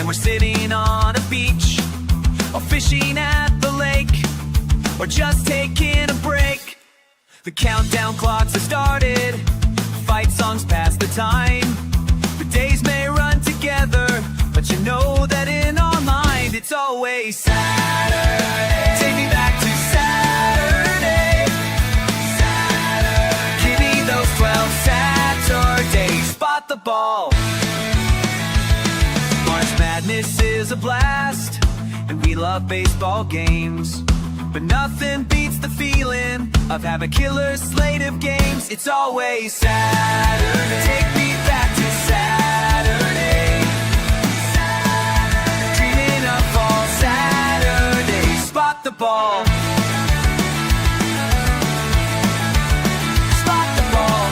We're sitting on a beach, or fishing at the lake, or just taking a break. The countdown clocks have started, fight songs pass the time. The days may run together, but you know that in our mind it's always Saturday. Take me back to Saturday. Saturday. Give me those 12 Saturdays. Spot the ball. Madness is a blast, and we love baseball games, but nothing beats the feeling of having a killer slate of games. It's always Saturday. Take me back to Saturday. Saturday. Dreaming of all Saturdays. Spot the ball. Spot the ball.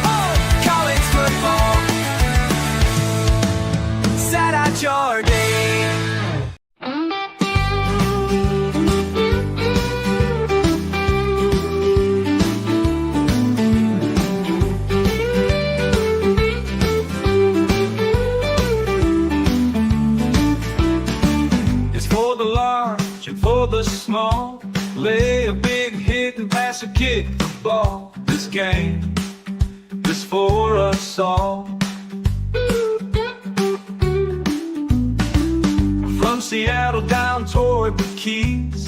Oh, college football. Sat out your day. It's for the large and for the small. Lay a big hit and pass a kickball. This game is for us all. From Seattle down toward the Keys,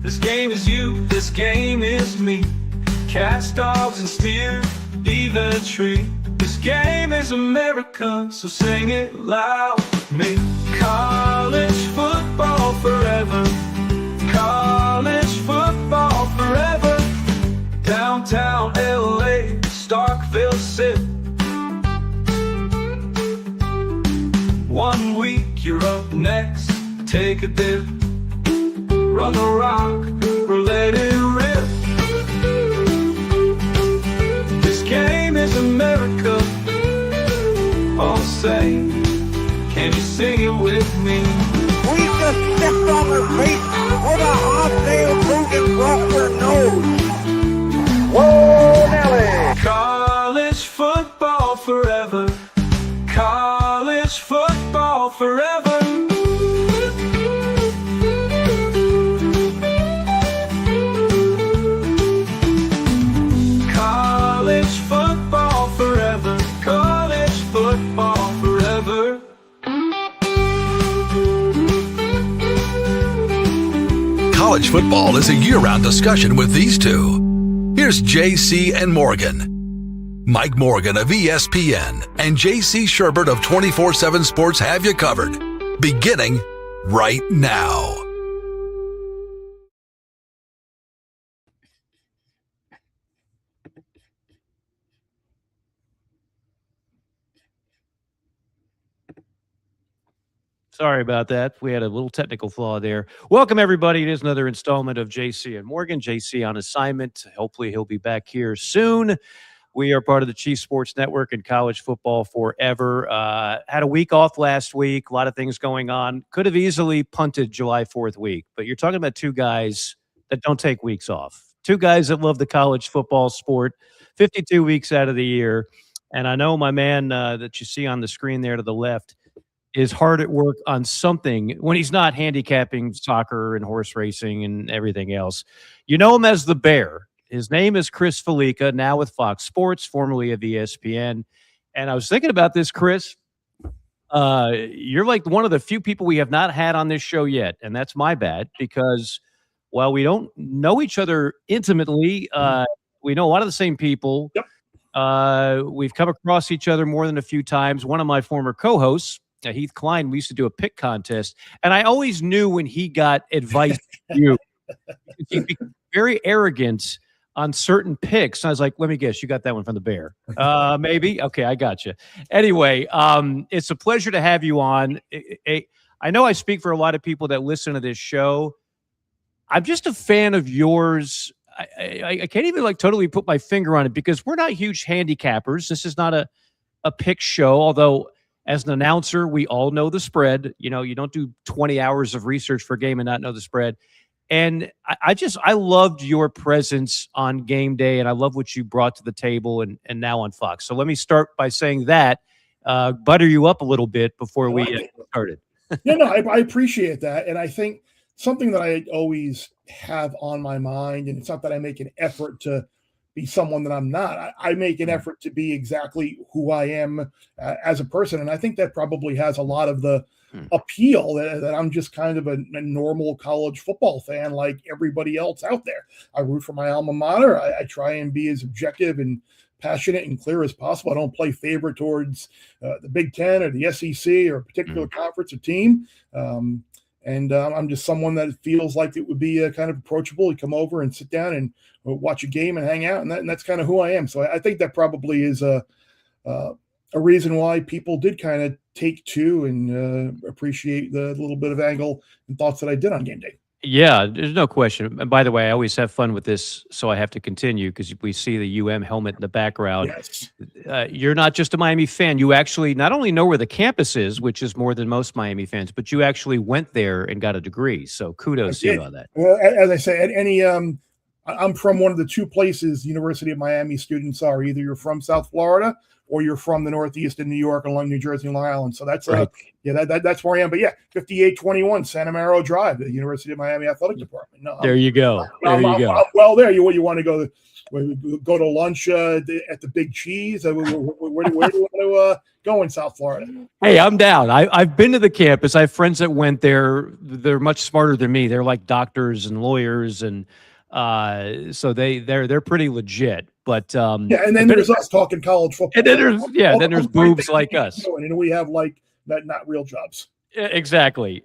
this game is you, this game is me. Cats, dogs, and steer, be the tree. This game is America, so sing it loud with me. College football forever. College football forever. Downtown LA, Starkville sit. 1 week you're up next, take a dip, run the rock, or let it rip. This game is America, all say, can you sing it with me? We just stepped on her face with a hot-tail moving across her nose. Whoa, Nelly! College football forever. College football forever. College football forever. College football forever. College football is a year-round discussion with these two. Here's JC and Morgan. Mike Morgan of ESPN and JC Shurburtt of 24/7 Sports have you covered, beginning right now. Sorry about that. We had a little technical flaw there. Welcome, everybody. It is another installment of JC and Morgan. JC on assignment. Hopefully, he'll be back here soon. We are part of the Chief Sports Network and college football forever. Had a week off last week. A lot of things going on. Could have easily punted July 4th week. But you're talking about two guys that don't take weeks off. Two guys that love the college football sport 52 weeks out of the year. And I know my man that you see on the screen there to the left is hard at work on something when he's not handicapping soccer and horse racing and everything else. You know him as the Bear. His name is Chris Fallica, now with Fox Sports, formerly of ESPN. And I was thinking about this, Chris. You're like one of the few people we have not had on this show yet, and that's my bad because while we don't know each other intimately, we know a lot of the same people. Yep. We've come across each other more than a few times. One of my former co-hosts, Heath Klein, we used to do a pick contest, and I always knew when he got advice from you. He'd be very arrogant on certain picks. I was like, let me guess, you got that one from the Bear. Maybe? Okay, I got you. Anyway, it's a pleasure to have you on. I know I speak for a lot of people that listen to this show. I'm just a fan of yours. I can't even like totally put my finger on it because we're not huge handicappers. This is not a pick show, although as an announcer, we all know the spread. You know, you don't do 20 hours of research for a game and not know the spread. And I loved your presence on game day, and I love what you brought to the table and now on Fox. So let me start by saying that, butter you up a little bit before we get started. No, I appreciate that. And I think something that I always have on my mind, and it's not that I make an effort to be someone that I'm not. I make an effort to be exactly who I am as a person. And I think that probably has a lot of the appeal that I'm just kind of a normal college football fan like everybody else out there. I root for my alma mater. I try and be as objective and passionate and clear as possible. I don't play favorite towards the Big Ten or the SEC or a particular conference or team. I'm just someone that feels like it would be kind of approachable. You come over and sit down and watch a game and hang out, and that's kind of who I am. So I think that probably is a reason why people did kind of take to and appreciate the little bit of angle and thoughts that I did on game day. Yeah, there's no question. And by the way, I always have fun with this, so I have to continue because we see the UM helmet in the background. Yes. You're not just a Miami fan. You actually not only know where the campus is, which is more than most Miami fans, but you actually went there and got a degree. So kudos to you on that. Well, as I say, I'm from one of the two places University of Miami students are. Either you're from South Florida or you're from the Northeast in New York, along New Jersey and Long Island. So that's right. That's where I am. But yeah, 5821 Santa Maria Drive, the University of Miami Athletic Department. No, there you go. I'm well there. You want to go to lunch at the Big Cheese? Where do you want to go in South Florida? Hey, I'm down. I've been to the campus. I have friends that went there. They're much smarter than me. They're like doctors and lawyers, and so they're pretty legit. But and then there's us talking college football. And then there's boobs like us. And we have like not real jobs. Exactly.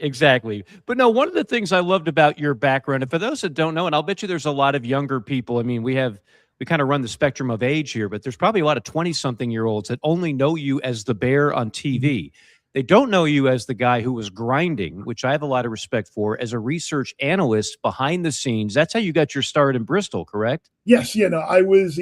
But no, one of the things I loved about your background, and for those that don't know, and I'll bet you there's a lot of younger people. I mean, we kind of run the spectrum of age here, but there's probably a lot of 20-something-year-olds that only know you as the Bear on TV. They don't know you as the guy who was grinding, which I have a lot of respect for, as a research analyst behind the scenes. That's how you got your start in Bristol, correct? Yes. I was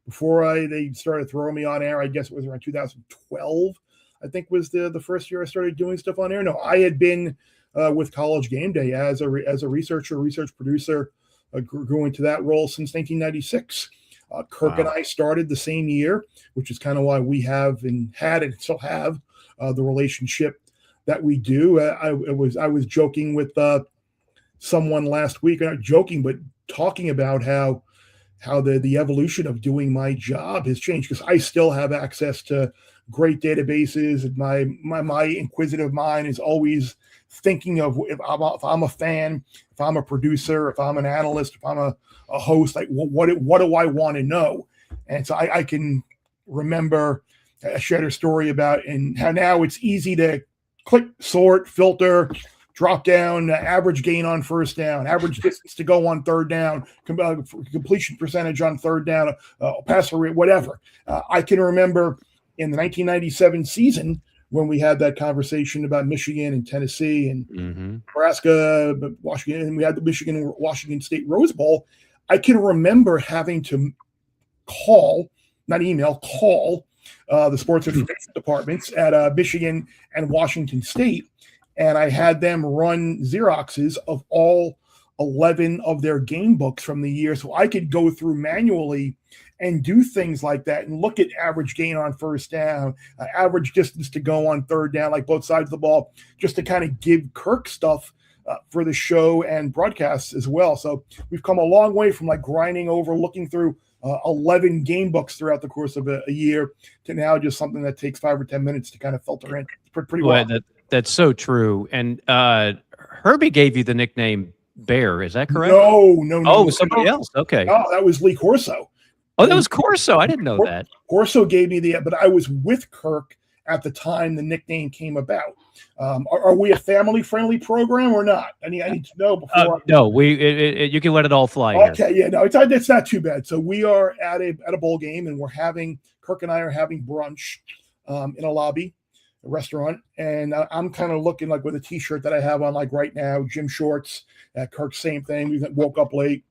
before they started throwing me on air. I guess it was around 2012. I think was the first year I started doing stuff on air. No, I had been with College Game Day as a research producer, grew into that role since 1996. Kirk and I started the same year, which is kind of why we have and had and still have the relationship that we do. I was joking with someone last week, not joking, but talking about how the evolution of doing my job has changed, because I still have access to great databases, and my inquisitive mind is always thinking of if I'm a fan, if I'm a producer, if I'm an analyst, if I'm a host, like what do I want to know? And so I can remember I shared a story about and how now it's easy to click, sort, filter, drop down, average gain on first down, average distance to go on third down, completion percentage on third down, passer rate, whatever. I can remember in the 1997 season when we had that conversation about Michigan and Tennessee and Nebraska, Washington, and we had the Michigan-Washington State Rose Bowl. I can remember having to call the sports information departments at Michigan and Washington State, and I had them run Xeroxes of all 11 of their game books from the year, so I could go through manually and do things like that and look at average gain on first down, average distance to go on third down, like both sides of the ball, just to kind of give Kirk stuff for the show and broadcasts as well. So we've come a long way from like grinding over, looking through 11 game books throughout the course of a year to now just something that takes 5 or 10 minutes to kind of filter in. Pretty well. That's so true. And Herbie gave you the nickname Bear. Is that correct? No. Oh, somebody else. Okay. Oh, that was Lee Corso. Oh, that was Corso. I didn't know that. Corso gave me but I was with Kirk at the time the nickname came about. Are we a family-friendly program or not? I need to know before. No, you can let it all fly. Okay, here. Yeah, no, it's not too bad. So we are at a bowl game, and Kirk and I are having brunch in a lobby restaurant, and I'm kind of looking like with a t-shirt that I have on like right now, gym shorts. Kirk, same thing. We woke up late,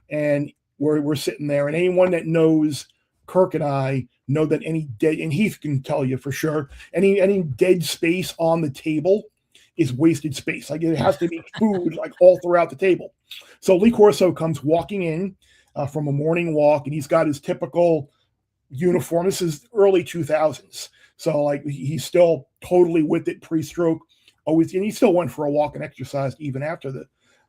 and we're sitting there, and anyone that knows Kirk and I know that any dead, and Heath can tell you for sure, any dead space on the table is wasted space. Like it has to be food like all throughout the table. So Lee Corso comes walking in from a morning walk, and he's got his typical uniform. This is early 2000s. So like he's still totally with it pre-stroke. Always, and he still went for a walk and exercised even after the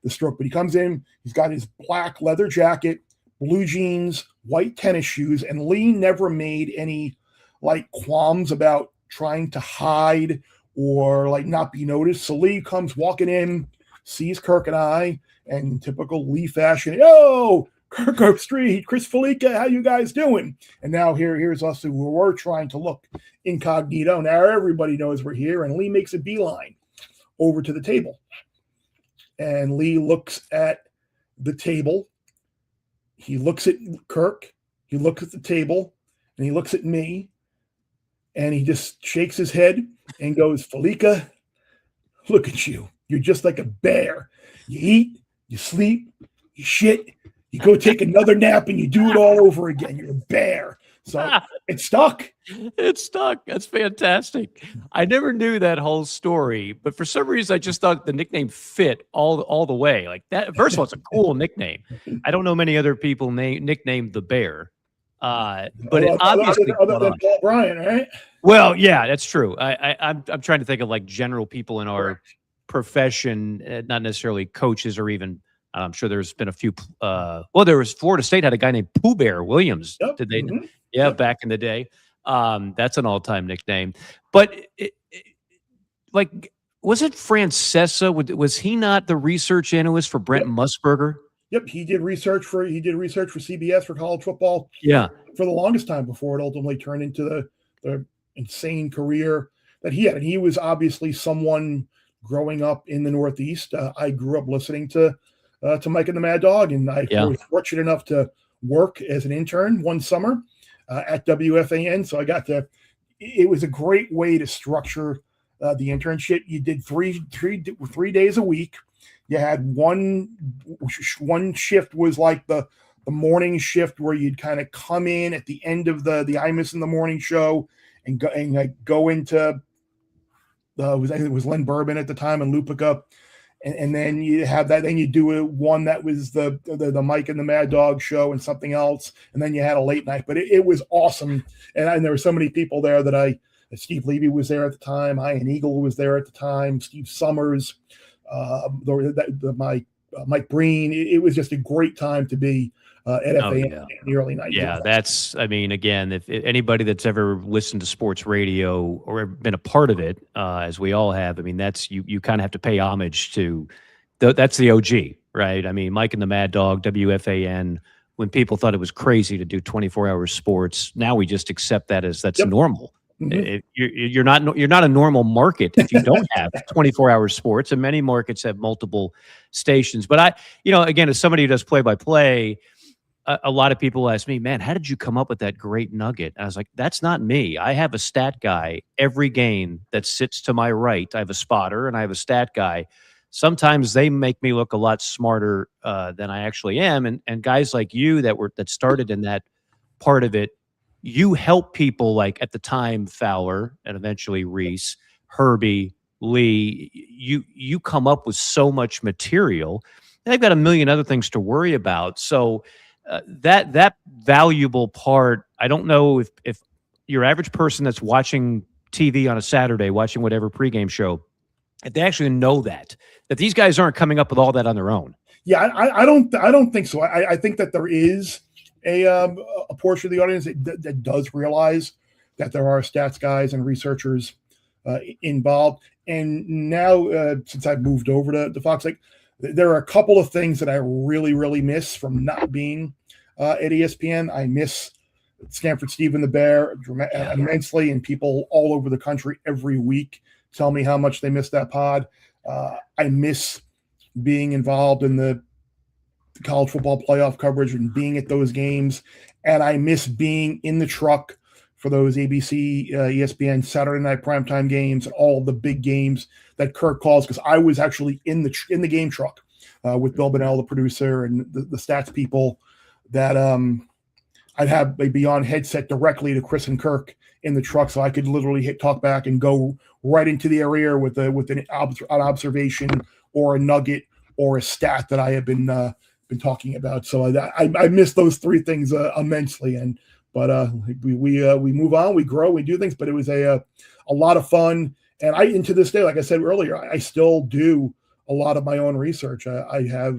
stroke. But he comes in, he's got his black leather jacket, blue jeans, white tennis shoes, and Lee never made any like qualms about trying to hide or like not be noticed. So Lee comes walking in, sees Kirk and I, and in typical Lee fashion, yo, Kirk Street, Chris Fallica, how you guys doing? And now here's us who were trying to look incognito. Now everybody knows we're here, and Lee makes a beeline over to the table. And Lee looks at the table. He looks at Kirk. He looks at the table, and he looks at me, and he just shakes his head and goes, Fallica, look at you. You're just like a bear. You eat, you sleep, you shit, you go take another nap, and you do it all over again. You're a bear. So it stuck. It stuck. That's fantastic. I never knew that whole story, but for some reason, I just thought the nickname fit all the way. Like that. First of all, it's a cool nickname. I don't know many other people nicknamed the Bear, but it obviously other than Paul Bryan, right? Well, yeah, that's true. I'm trying to think of like general people in our profession, not necessarily coaches or even. I'm sure there's been a few. There was Florida State had a guy named Pooh Bear Williams. Yep. Did they? Mm-hmm. Yeah, back in the day. That's an all-time nickname. But like, was it Francesa? Was he not the research analyst for Brent Musburger? Yep, he did research for CBS for college football. Yeah, for the longest time before it ultimately turned into the insane career that he had. And he was obviously someone growing up in the Northeast. I grew up listening to Mike and the Mad Dog, and I was fortunate enough to work as an intern one summer at WFAN. So I got to. It was a great way to structure the internship. You did three days a week. You had one shift was like the morning shift where you'd kind of come in at the end of the Imus in the morning show and go into I think it was Len Bourbon at the time and Lupica. And then you have that. Then you do one that was the Mike and the Mad Dog show and something else. And then you had a late night. But it was awesome. And there were so many people there that Steve Levy was there at the time. Ian Eagle was there at the time. Steve Summers, Mike Breen. It was just a great time to be at FAN in the early 90s. Yeah, that's, I mean, again, if anybody that's ever listened to sports radio or ever been a part of it, as we all have, I mean, that's, you kind of have to pay homage to, that's the OG, right? I mean, Mike and the Mad Dog, WFAN, when people thought it was crazy to do 24-hour sports, now we just accept that as that's normal. Mm-hmm. You're not a normal market if you don't have 24-hour sports, and many markets have multiple stations. But again, as somebody who does play-by-play, a lot of people ask me, man, how did you come up with that great nugget? And I was like, that's not me. I have a stat guy every game that sits to my right. I have a spotter and I have a stat guy. Sometimes they make me look a lot smarter than I actually am. And guys like you that started in that part of it, you help people like at the time Fowler and eventually Reese, Herbie, Lee. You come up with so much material. And they've got a million other things to worry about. So that valuable part, I don't know if your average person that's watching TV on a Saturday, watching whatever pregame show, if they actually know that these guys aren't coming up with all that on their own. Yeah, I don't think so. I think that there is a portion of the audience that does realize that there are stats guys and researchers involved. And now, since I've moved over to Fox, like there are a couple of things that I really, really miss from not being at ESPN. I miss Stanford Steve and the Bear immensely, and people all over the country every week tell me how much they miss that pod. I miss being involved in the college football playoff coverage and being at those games. And I miss being in the truck for those ABC, ESPN Saturday night primetime games, and all the big games that Kirk calls, because I was actually in the game truck with Bill Bonnell, the producer, and the stats people, that I'd have a Beyond headset directly to Chris and Kirk in the truck, so I could literally hit talk back and go right into the area with an observation or a nugget or a stat that I have been talking about. So I miss those three things immensely. But we move on, we grow, we do things. But it was a lot of fun, and to this day, like I said earlier, I still do a lot of my own research. I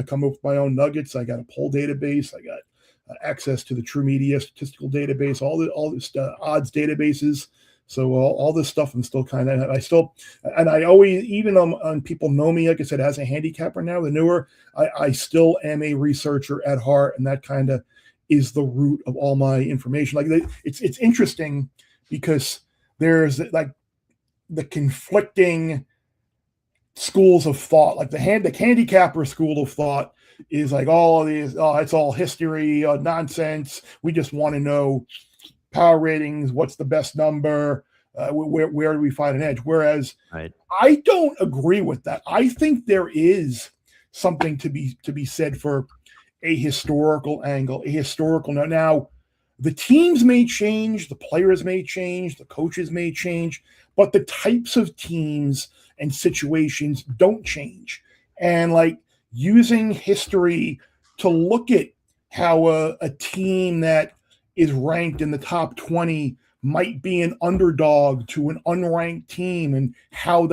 come up with my own nuggets. I got a poll database. I got access to the True Media statistical database, all this odds databases. So all this stuff, I'm still I always, even on people know me, like I said, as a handicapper now, the newer, I still am a researcher at heart, and that kind of is the root of all my information. Like it's interesting because there's like the conflicting schools of thought. Like the handicapper school of thought is like all of these, it's all history, nonsense. We just want to know power ratings, what's the best number, where do we find an edge? Whereas I don't agree with that. I think there is something to be said for a historical angle, a historical. Now, the teams may change, the players may change, the coaches may change, but the types of teams and situations don't change. And like using history to look at how a team that is ranked in the top 20 might be an underdog to an unranked team, and how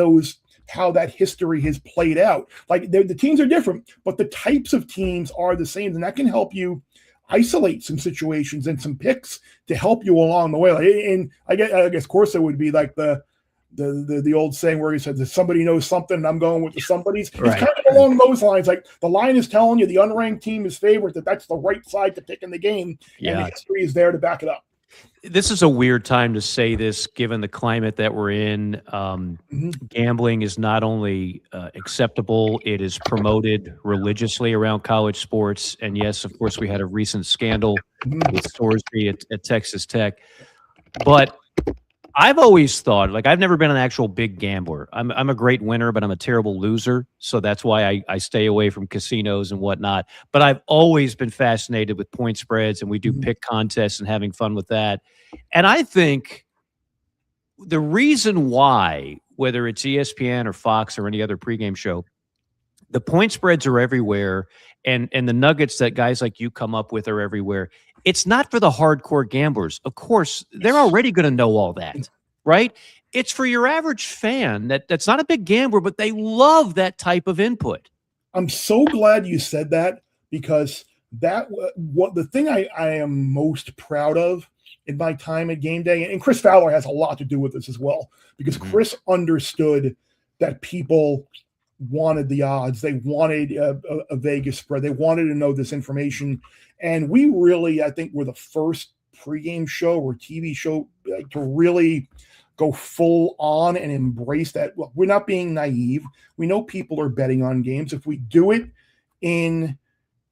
that history has played out. Like the teams are different, but the types of teams are the same, and that can help you isolate some situations and some picks to help you along the way. Like, and I guess Corsa would be like the old saying where he said that somebody knows something and I'm going with the somebody's. It's kind of along those lines. Like the line is telling you the unranked team is favored, that's the right side to pick in the game, and the history is there to back it up. This is a weird time to say this, given the climate that we're in. Gambling is not only acceptable, it is promoted religiously around college sports. And yes, of course, we had a recent scandal with Sorsby at Texas Tech. But I've always thought, like, I've never been an actual big gambler. I'm a great winner, but I'm a terrible loser. So that's why I stay away from casinos and whatnot. But I've always been fascinated with point spreads, and we do pick contests and having fun with that. And I think the reason why, whether it's ESPN or Fox or any other pregame show, the point spreads are everywhere, and the nuggets that guys like you come up with are everywhere. It's not for the hardcore gamblers. Of course, they're already going to know all that, right? It's for your average fan that's not a big gambler, but they love that type of input. I'm so glad you said that, because the thing I am most proud of in my time at Game Day, and Chris Fallica has a lot to do with this as well, because Chris understood that people wanted the odds. They wanted a Vegas spread. They wanted to know this information. And we really, I think, were the first pregame show or TV show to really go full on and embrace that. Look, we're not being naive. We know people are betting on games. If we do it in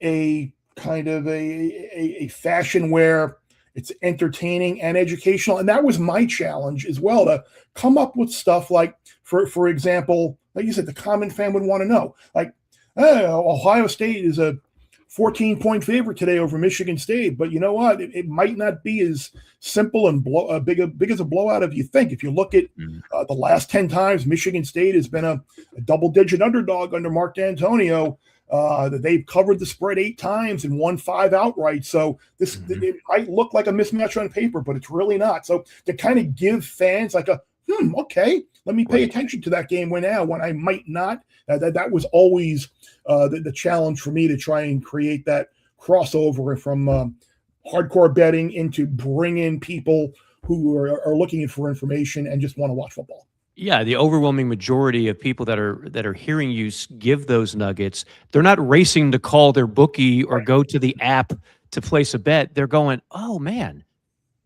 a kind of a fashion where it's entertaining and educational, and that was my challenge as well, to come up with stuff like, for example, like you said, the common fan would want to know, like, Ohio State is a 14-point favorite today over Michigan State, but you know what? It might not be as simple and big as a blowout as you think. If you look at the last 10 times Michigan State has been a double-digit underdog under Mark D'Antonio, they've covered the spread 8 times and won 5 outright. So it might look like a mismatch on paper, but it's really not. So to kind of give fans like okay, let me pay attention to that game when I might not. That was always the challenge for me, to try and create that crossover from hardcore betting into bring in people who are looking for information and just want to watch football. Yeah, the overwhelming majority of people that are hearing you give those nuggets, they're not racing to call their bookie or go to the app to place a bet. They're going, oh man,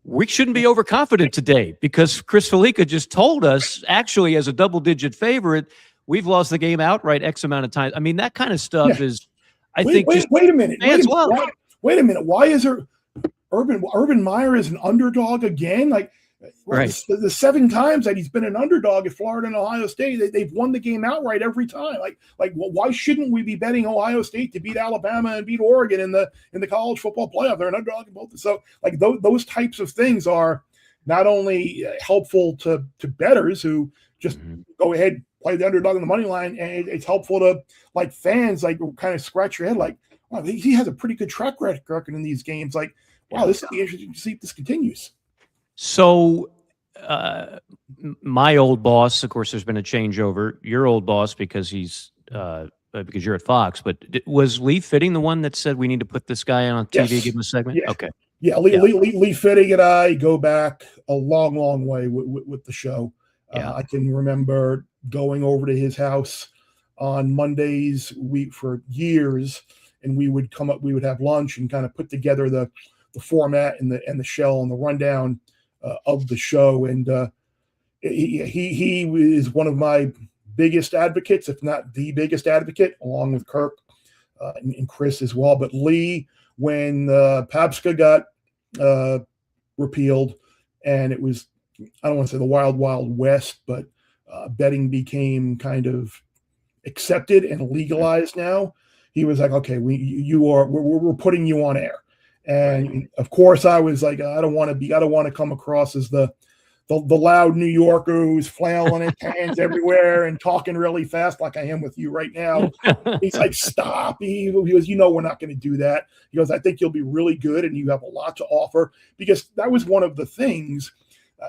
we shouldn't be overconfident today, because Chris Fallica just told us, actually, as a double-digit favorite, we've lost the game outright X amount of times. I mean, that kind of stuff is, I think. Wait a minute. Wait a minute. Why is there? Urban Meyer is an underdog again. Like, Right. the 7 times that he's been an underdog at Florida and Ohio State, they've won the game outright every time. Well, why shouldn't we be betting Ohio State to beat Alabama and beat Oregon in the college football playoff? They're an underdog in both. So like those types of things are not only helpful to bettors who just go ahead, play the underdog on the money line, and it's helpful to like fans, like kind of scratch your head, like, wow, he has a pretty good track record in these games. Like, wow, this will be interesting to see if this continues. So, my old boss, of course, there's been a changeover. Your old boss, because he's because you're at Fox, but was Lee Fitting the one that said we need to put this guy on TV, Yes. give him a segment? Yeah. Okay. Yeah, Lee Fitting and I go back a long, long way with the show. Yeah. I can remember going over to his house on Mondays for years, and we would have lunch and kind of put together the format and the shell and the rundown of the show. And he is one of my biggest advocates, if not the biggest advocate, along with Kirk and Chris as well. But Lee, when PABSCA got repealed, and it was, I don't want to say the wild, wild west, but betting became kind of accepted and legalized now, he was like, okay, we're putting you on air. And of course I was like, I don't want to come across as the loud New Yorker who's flailing his hands everywhere and talking really fast like I am with you right now. He's like, stop. He goes, we're not going to do that. He goes, I think you'll be really good and you have a lot to offer, because that was one of the things.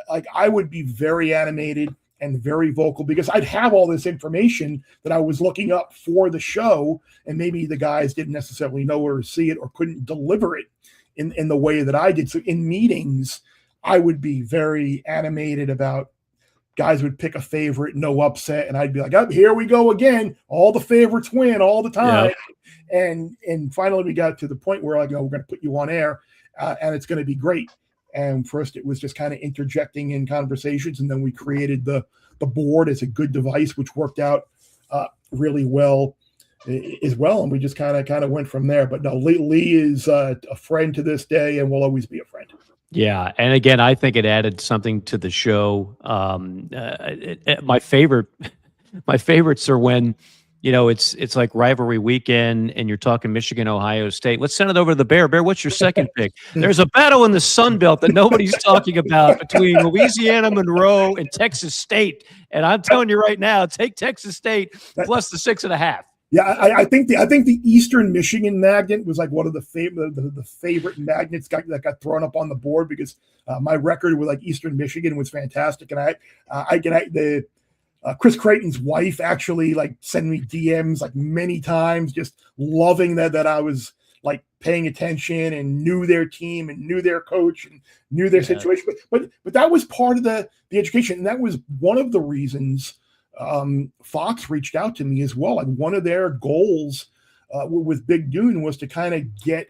Like, I would be very animated and very vocal because I'd have all this information that I was looking up for the show, and maybe the guys didn't necessarily know where to see it or couldn't deliver it in the way that I did. So in meetings, I would be very animated about, guys would pick a favorite, no upset, and I'd be like, oh, here we go again. All the favorites win all the time. Yeah. And finally we got to the point where, like, we're going to put you on air and it's going to be great. And first it was just kind of interjecting in conversations, and then we created the board as a good device, which worked out really well as well. And we just kind of went from there. But no, Lee is a friend to this day and will always be a friend. Yeah, and again, I think it added something to the show. My favorites are when, it's like rivalry weekend and you're talking Michigan, Ohio State. Let's send it over to the Bear. Bear, what's your second pick? There's a battle in the Sun Belt that nobody's talking about between Louisiana Monroe and Texas State. And I'm telling you right now, take Texas State plus the 6.5. Yeah, I think the Eastern Michigan magnet was like one of the favorite magnets that got thrown up on the board, because my record with like Eastern Michigan was fantastic, and Chris Creighton's wife actually like sent me DMs like many times, just loving that I was like paying attention and knew their team and knew their coach and knew their situation. But that was part of the education, and that was one of the reasons Fox reached out to me as well. Like, one of their goals with Big Dune was to kind of get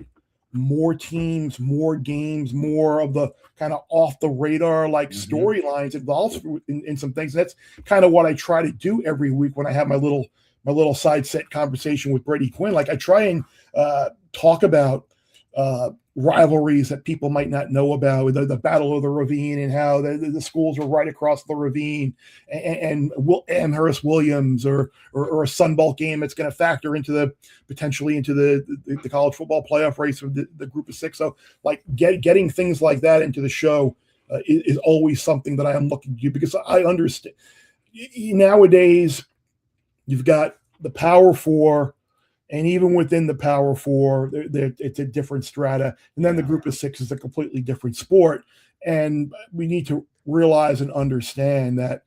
more teams, more games, more of the kind of off the radar like storylines involved in some things. And that's kind of what I try to do every week when I have my little side set conversation with Brady Quinn. Like, I try and talk about rivalries that people might not know about, the Battle of the Ravine, and how the schools are right across the ravine, and Amherst Williams or a Sun Belt game that's going to factor into potentially into the college football playoff race with the group of 6. So like getting things like that into the show is always something that I am looking to do, because I understand nowadays you've got the Power Four. And even within the Power Four, it's a different strata. And then the group of 6 is a completely different sport. And we need to realize and understand that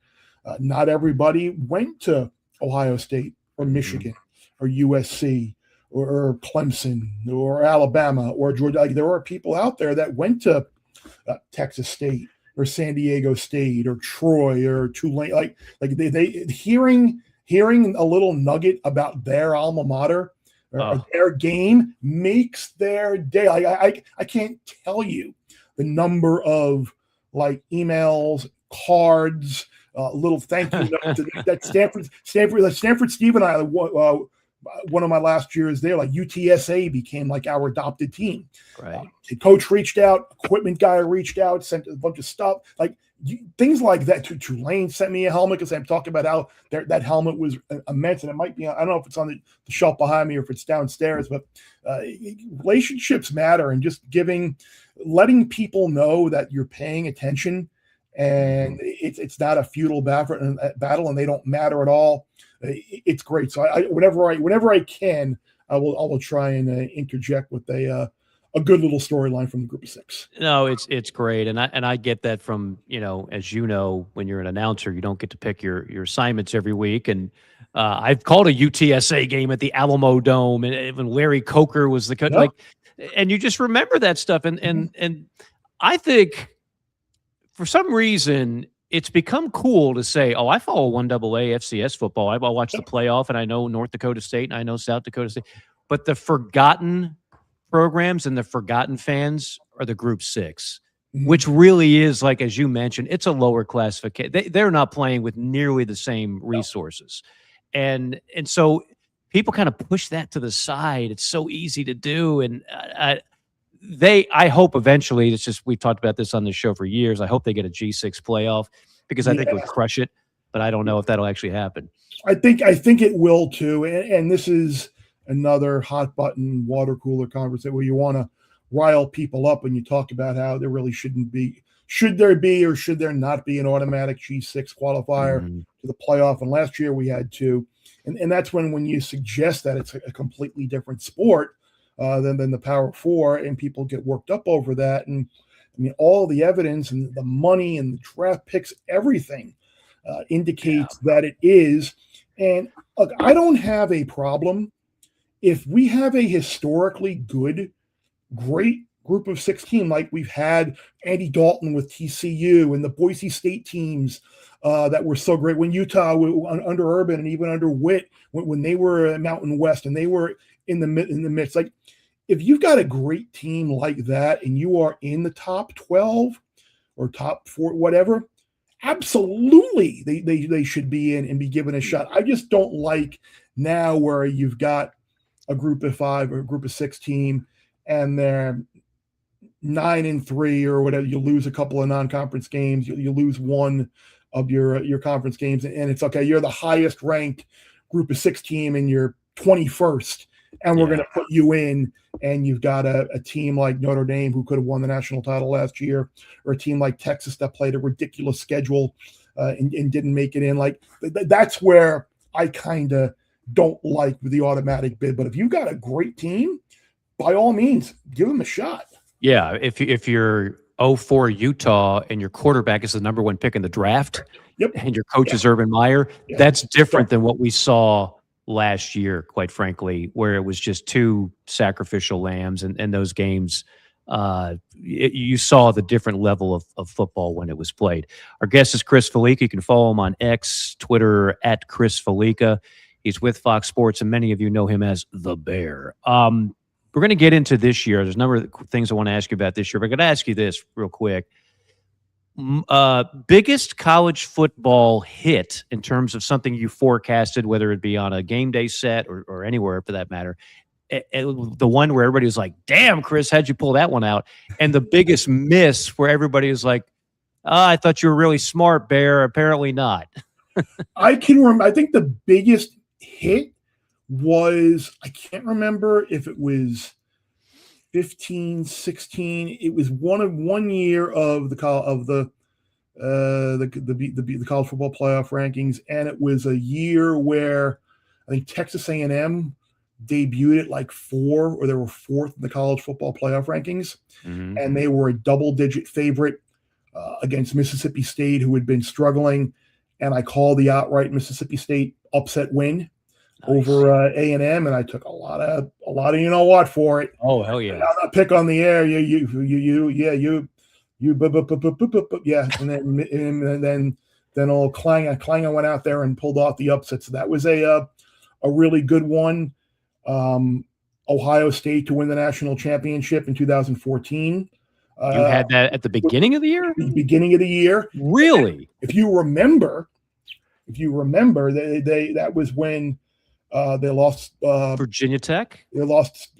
not everybody went to Ohio State or Michigan or USC or Clemson or Alabama or Georgia. Like, there are people out there that went to Texas State or San Diego State or Troy or Tulane. Like they hearing a little nugget about their alma mater or their game makes their day. Like, I can't tell you the number of like emails, cards, little thank you notes that Stanford Steve and I, one of my last years there, like UTSA became like our adopted team. Right. The coach reached out, equipment guy reached out, sent a bunch of stuff, like things like that. Tulane sent me a helmet because I'm talking about how that helmet was immense, and it might be, I don't know if it's on the shelf behind me or if it's downstairs, but relationships matter, and just letting people know that you're paying attention and it's not a futile battle and they don't matter at all. It's great. So whenever I can, I will try and interject with a good little storyline from the group of six. No, it's great, and I get that from, as you know, when you're an announcer, you don't get to pick your assignments every week, and I've called a UTSA game at the Alamo Dome, and when Larry Coker was the coach, Yep. and you just remember that stuff, and I think for some reason it's become cool to say, oh, I follow 1AA FCS football. I watch the playoff, and I know North Dakota State, and I know South Dakota State, but the forgotten programs and the forgotten fans are the group six, which really is, like, as you mentioned, it's a lower classification. They're not playing with nearly the same resources. And so people kind of push that to the side. It's so easy to do. And I hope eventually, it's just, we've talked about this on the show for years, I hope they get a G6 playoff, because I think it would crush it, but I don't know if that'll actually happen. I think it will too. And this is another hot button water cooler conversation where you want to rile people up when you talk about how there really should there be or should there not be an automatic G6 qualifier to the playoff. And last year we had two. And that's when you suggest that it's a completely different sport than the Power Four, and people get worked up over that. And I mean, all the evidence and the money and the draft picks, everything indicates that it is. And look, I don't have a problem if we have a historically great group of 16, like we've had Andy Dalton with TCU and the Boise State teams that were so great when Utah under Urban and even under Witt when they were at Mountain West and they were in the midst. Like, if you've got a great team like that and you are in the top 12 or top 4, whatever, absolutely they should be in and be given a shot. I just don't like now where you've got a group of 5 or a group of 6 team and they're 9-3 or whatever. You lose a couple of non-conference games. You lose one of your conference games, and it's okay. You're the highest ranked group of 6 team and you're 21st, and we're going to put you in. And you've got a team like Notre Dame who could have won the national title last year, or a team like Texas that played a ridiculous schedule and didn't make it in. Like, that's where I kind of don't like the automatic bid. But if you've got a great team, by all means, give them a shot. Yeah, if you're 04 Utah and your quarterback is the number 1 pick in the draft, and your coach is Urban Meyer, that's different than what we saw last year, quite frankly, where it was just 2 sacrificial lambs, and those games, you saw the different level of football when it was played. Our guest is Chris Fallica. You can follow him on X, Twitter, at Chris Fallica. He's with Fox Sports, and many of you know him as The Bear. We're going to get into this year. There's a number of things I want to ask you about this year, but I'm going to ask you this real quick. Biggest college football hit in terms of something you forecasted, whether it be on a game day set or anywhere for that matter. The one where everybody was like, damn, Chris, how'd you pull that one out? And the biggest miss where everybody was like, I thought you were really smart, Bear. Apparently not. I can remember. I think the biggest hit was, I can't remember if it was 15, 16. It was one year of the college football playoff rankings, and it was a year where I think Texas A&M debuted at like 4, or they were 4th in the college football playoff rankings, and they were a double-digit favorite against Mississippi State, who had been struggling, and I called the outright Mississippi State upset win over A&M, and I took a lot of you know what for it. Oh, hell yeah! I'll pick on the air. You. And then old Clang went out there and pulled off the upset. So that was a really good one. Ohio State to win the national championship in 2014. You had that at the beginning of the year. Beginning of the year, really? If you remember, that was when They lost Virginia Tech. They lost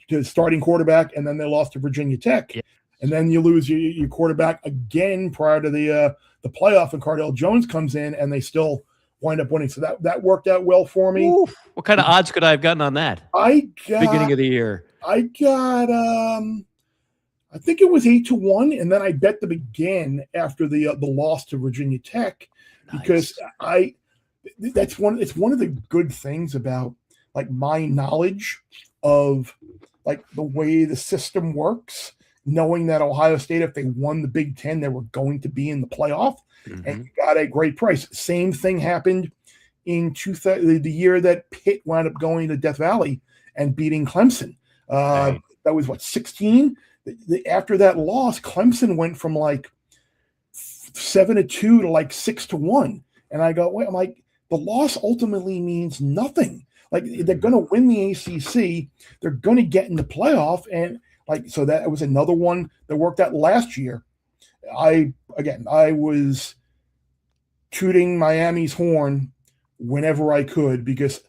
to starting quarterback, and then they lost to Virginia Tech. Yeah. And then you lose your quarterback again prior to the playoff, and Cardale Jones comes in, and they still wind up winning. So that worked out well for me. Ooh, what kind of odds could I have gotten on that? Beginning of the year. I got I think it was 8-1, and then I bet them again after the loss to Virginia Tech, because it's one of the good things about like my knowledge of like the way the system works, knowing that Ohio State, if they won the Big Ten, they were going to be in the playoff, and you got a great price. Same thing happened in the year that Pitt wound up going to Death Valley and beating Clemson. That was 16. After that loss, Clemson went from like 7-2 to like 6-1, and I go, wait, I'm like, the loss ultimately means nothing. Like, they're going to win the ACC, they're going to get in the playoff, and like, so that was another one that worked out last year. I was tooting Miami's horn whenever I could, because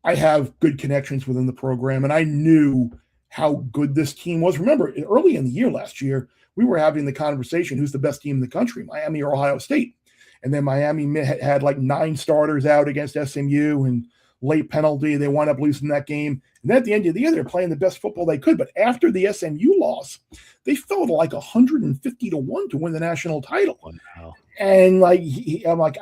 I have good connections within the program, and I knew how good this team was. Remember, early in the year last year, we were having the conversation, who's the best team in the country, Miami or Ohio State? And then Miami had like 9 starters out against SMU, and late penalty, they wound up losing that game. And then at the end of the year, they're playing the best football they could. But after the SMU loss, they fell to like 150-1 to win the national title. Wow. And like, I'm like,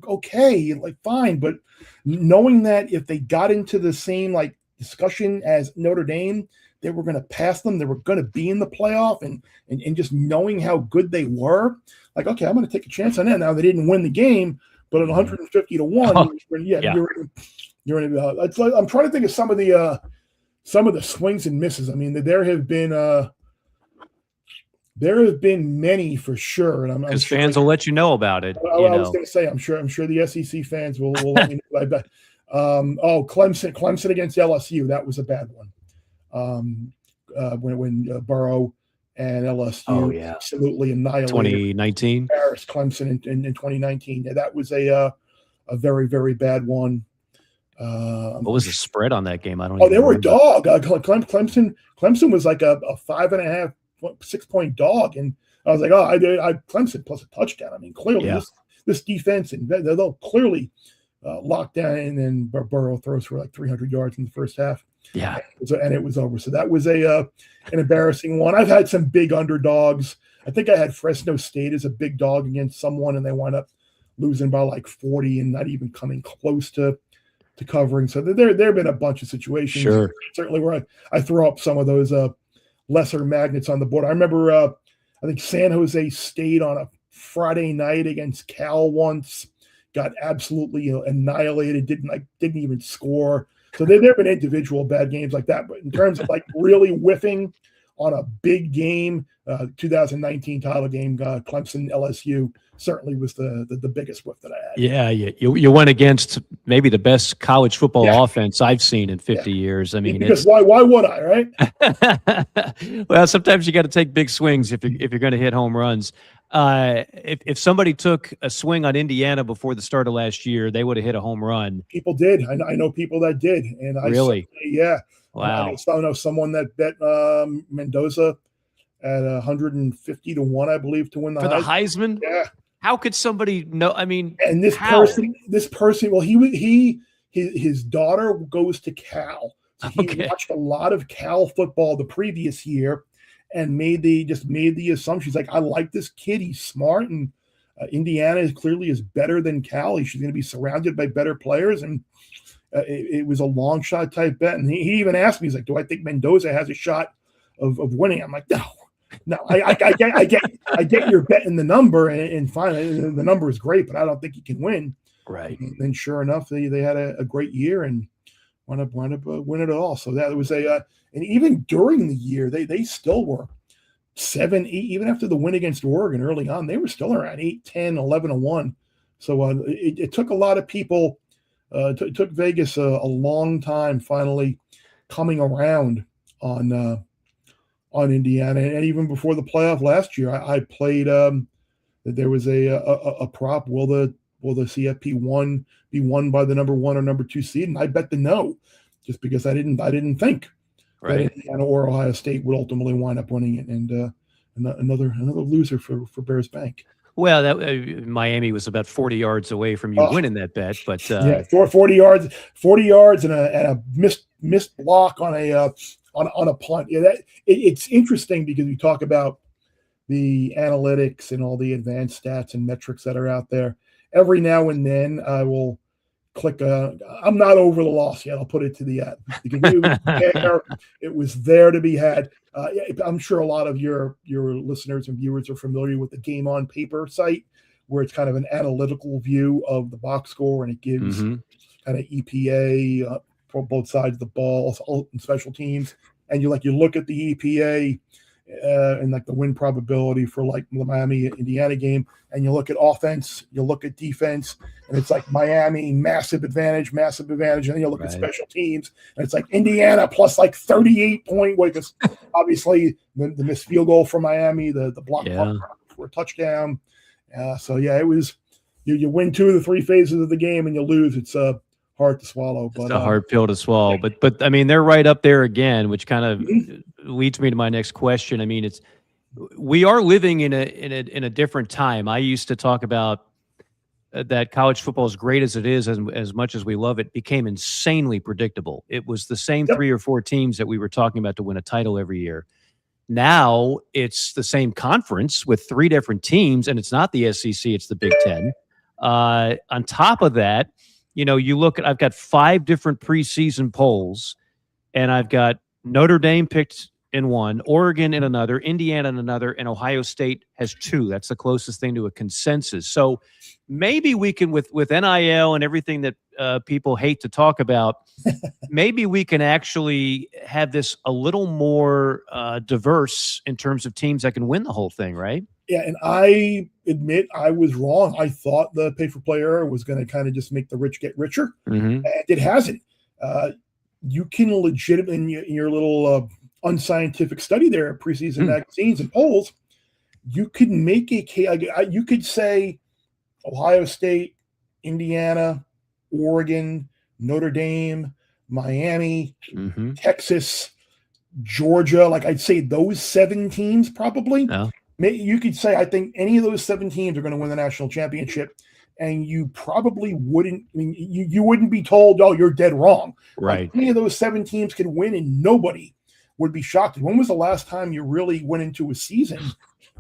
okay, like fine. But knowing that if they got into the same like discussion as Notre Dame, they were going to pass them, they were going to be in the playoff, and just knowing how good they were, like, okay, I'm going to take a chance on that. Now they didn't win the game, but at 150-1, you're in. It's like, I'm trying to think of some of the swings and misses. I mean, there have been many for sure, and I'm sure fans will let you know about it. I was going to say, I'm sure the SEC fans will let me know. I bet. Clemson against LSU, that was a bad one. When Burrow and LSU absolutely annihilated 2019 Paris Clemson in 2019. Yeah, that was a very, very bad one. What was the spread on that game? I don't. They were a dog. Clemson was like a 5.5, 6 point dog, and I was like, Clemson plus a touchdown. I mean, clearly this defense, and they'll clearly lock down, and then Burrow throws for like 300 yards in the first half. Yeah. And it was over. So that was an embarrassing one. I've had some big underdogs. I think I had Fresno State as a big dog against someone, and they wound up losing by like 40 and not even coming close to covering. So there have been a bunch of situations, sure, certainly, where I throw up some of those lesser magnets on the board. I remember I think San Jose State on a Friday night against Cal once got absolutely annihilated, didn't even score. So there have been individual bad games like that, but in terms of like really whiffing on a big game, 2019 title game, Clemson LSU certainly was the biggest whiff that I had. Yeah, you went against maybe the best college football offense I've seen in 50 years. I mean, because why would I, right? Well, sometimes you got to take big swings if you're going to hit home runs. If somebody took a swing on Indiana before the start of last year, they would have hit a home run. People did. I know people that did, and really, wow. I know someone that bet Mendoza at 150-1, I believe, to win the Heisman. Yeah. How could somebody know? I mean, and this person. Well, his daughter goes to Cal. So he watched a lot of Cal football the previous year, and made the assumption. He's like, I like this kid. He's smart, and Indiana clearly is better than Cal. He's going to be surrounded by better players, and it was a long shot type bet. And he even asked me, he's like, do I think Mendoza has a shot of winning? I'm like, no. I get your bet in the number, and finally the number is great, but I don't think he can win. Right. And sure enough, they had a great year and wound up winning it all. So that was and even during the year, they still were 7-8, even after the win against Oregon early on, they were still around 8-10, 11-1. So it took a lot of people. It took Vegas a long time finally coming around on Indiana, and even before the playoff last year, I played. There was a prop. Will will the CFP be won by the number 1 or number 2 seed? And I bet the no, just because I didn't think that Indiana or Ohio State would ultimately wind up winning it. And another loser for Bears Bank. Well, that Miami was about 40 yards away from you winning that bet, but 40 yards and a missed block on a punt. Yeah, it's interesting because you talk about the analytics and all the advanced stats and metrics that are out there. Every now and then I will click I'm not over the loss yet. I'll put it to the end because it was there to be had. I'm sure a lot of your listeners and viewers are familiar with the Game on Paper site, where it's kind of an analytical view of the box score, and it gives kind of EPA for both sides of the ball and special teams. And you look at the EPA and like the win probability for like the Miami Indiana game, and you look at offense, you look at defense, and it's like Miami massive advantage, and then you look at special teams, and it's like Indiana plus like 38 point. Because obviously the missed field goal for Miami, the block for a touchdown. So yeah, it was you win 2 of the 3 phases of the game and you lose. It's hard to swallow. But it's a hard pill to swallow. But I mean, they're right up there again, which kind of leads me to my next question. I mean, we are living in a different time. I used to talk about that college football, as great as it is, as much as we love it, became insanely predictable. It was the same 3 or 4 teams that we were talking about to win a title every year. Now it's the same conference with 3 different teams, and it's not the SEC, it's the Big Ten. On top of that, you look at, I've got 5 different preseason polls, and I've got Notre Dame picked in one, Oregon in another, Indiana in another, and Ohio State has 2. That's the closest thing to a consensus. So maybe we can, with NIL and everything that people hate to talk about, maybe we can actually have this a little more diverse in terms of teams that can win the whole thing, right? Yeah, and I admit I was wrong. I thought the pay-for-play era was going to kind of just make the rich get richer, and it hasn't. You can legitimately, in your little unscientific study there at preseason magazines and polls, you could make a case. You could say Ohio State, Indiana, Oregon, Notre Dame, Miami, Texas, Georgia. Like I'd say those 7 teams probably. Oh. You could say, I think any of those 7 teams are going to win the national championship, and you probably wouldn't. I mean, you wouldn't be told, "Oh, you're dead wrong." Right? Like, any of those 7 teams could win, and nobody would be shocked. When was the last time you really went into a season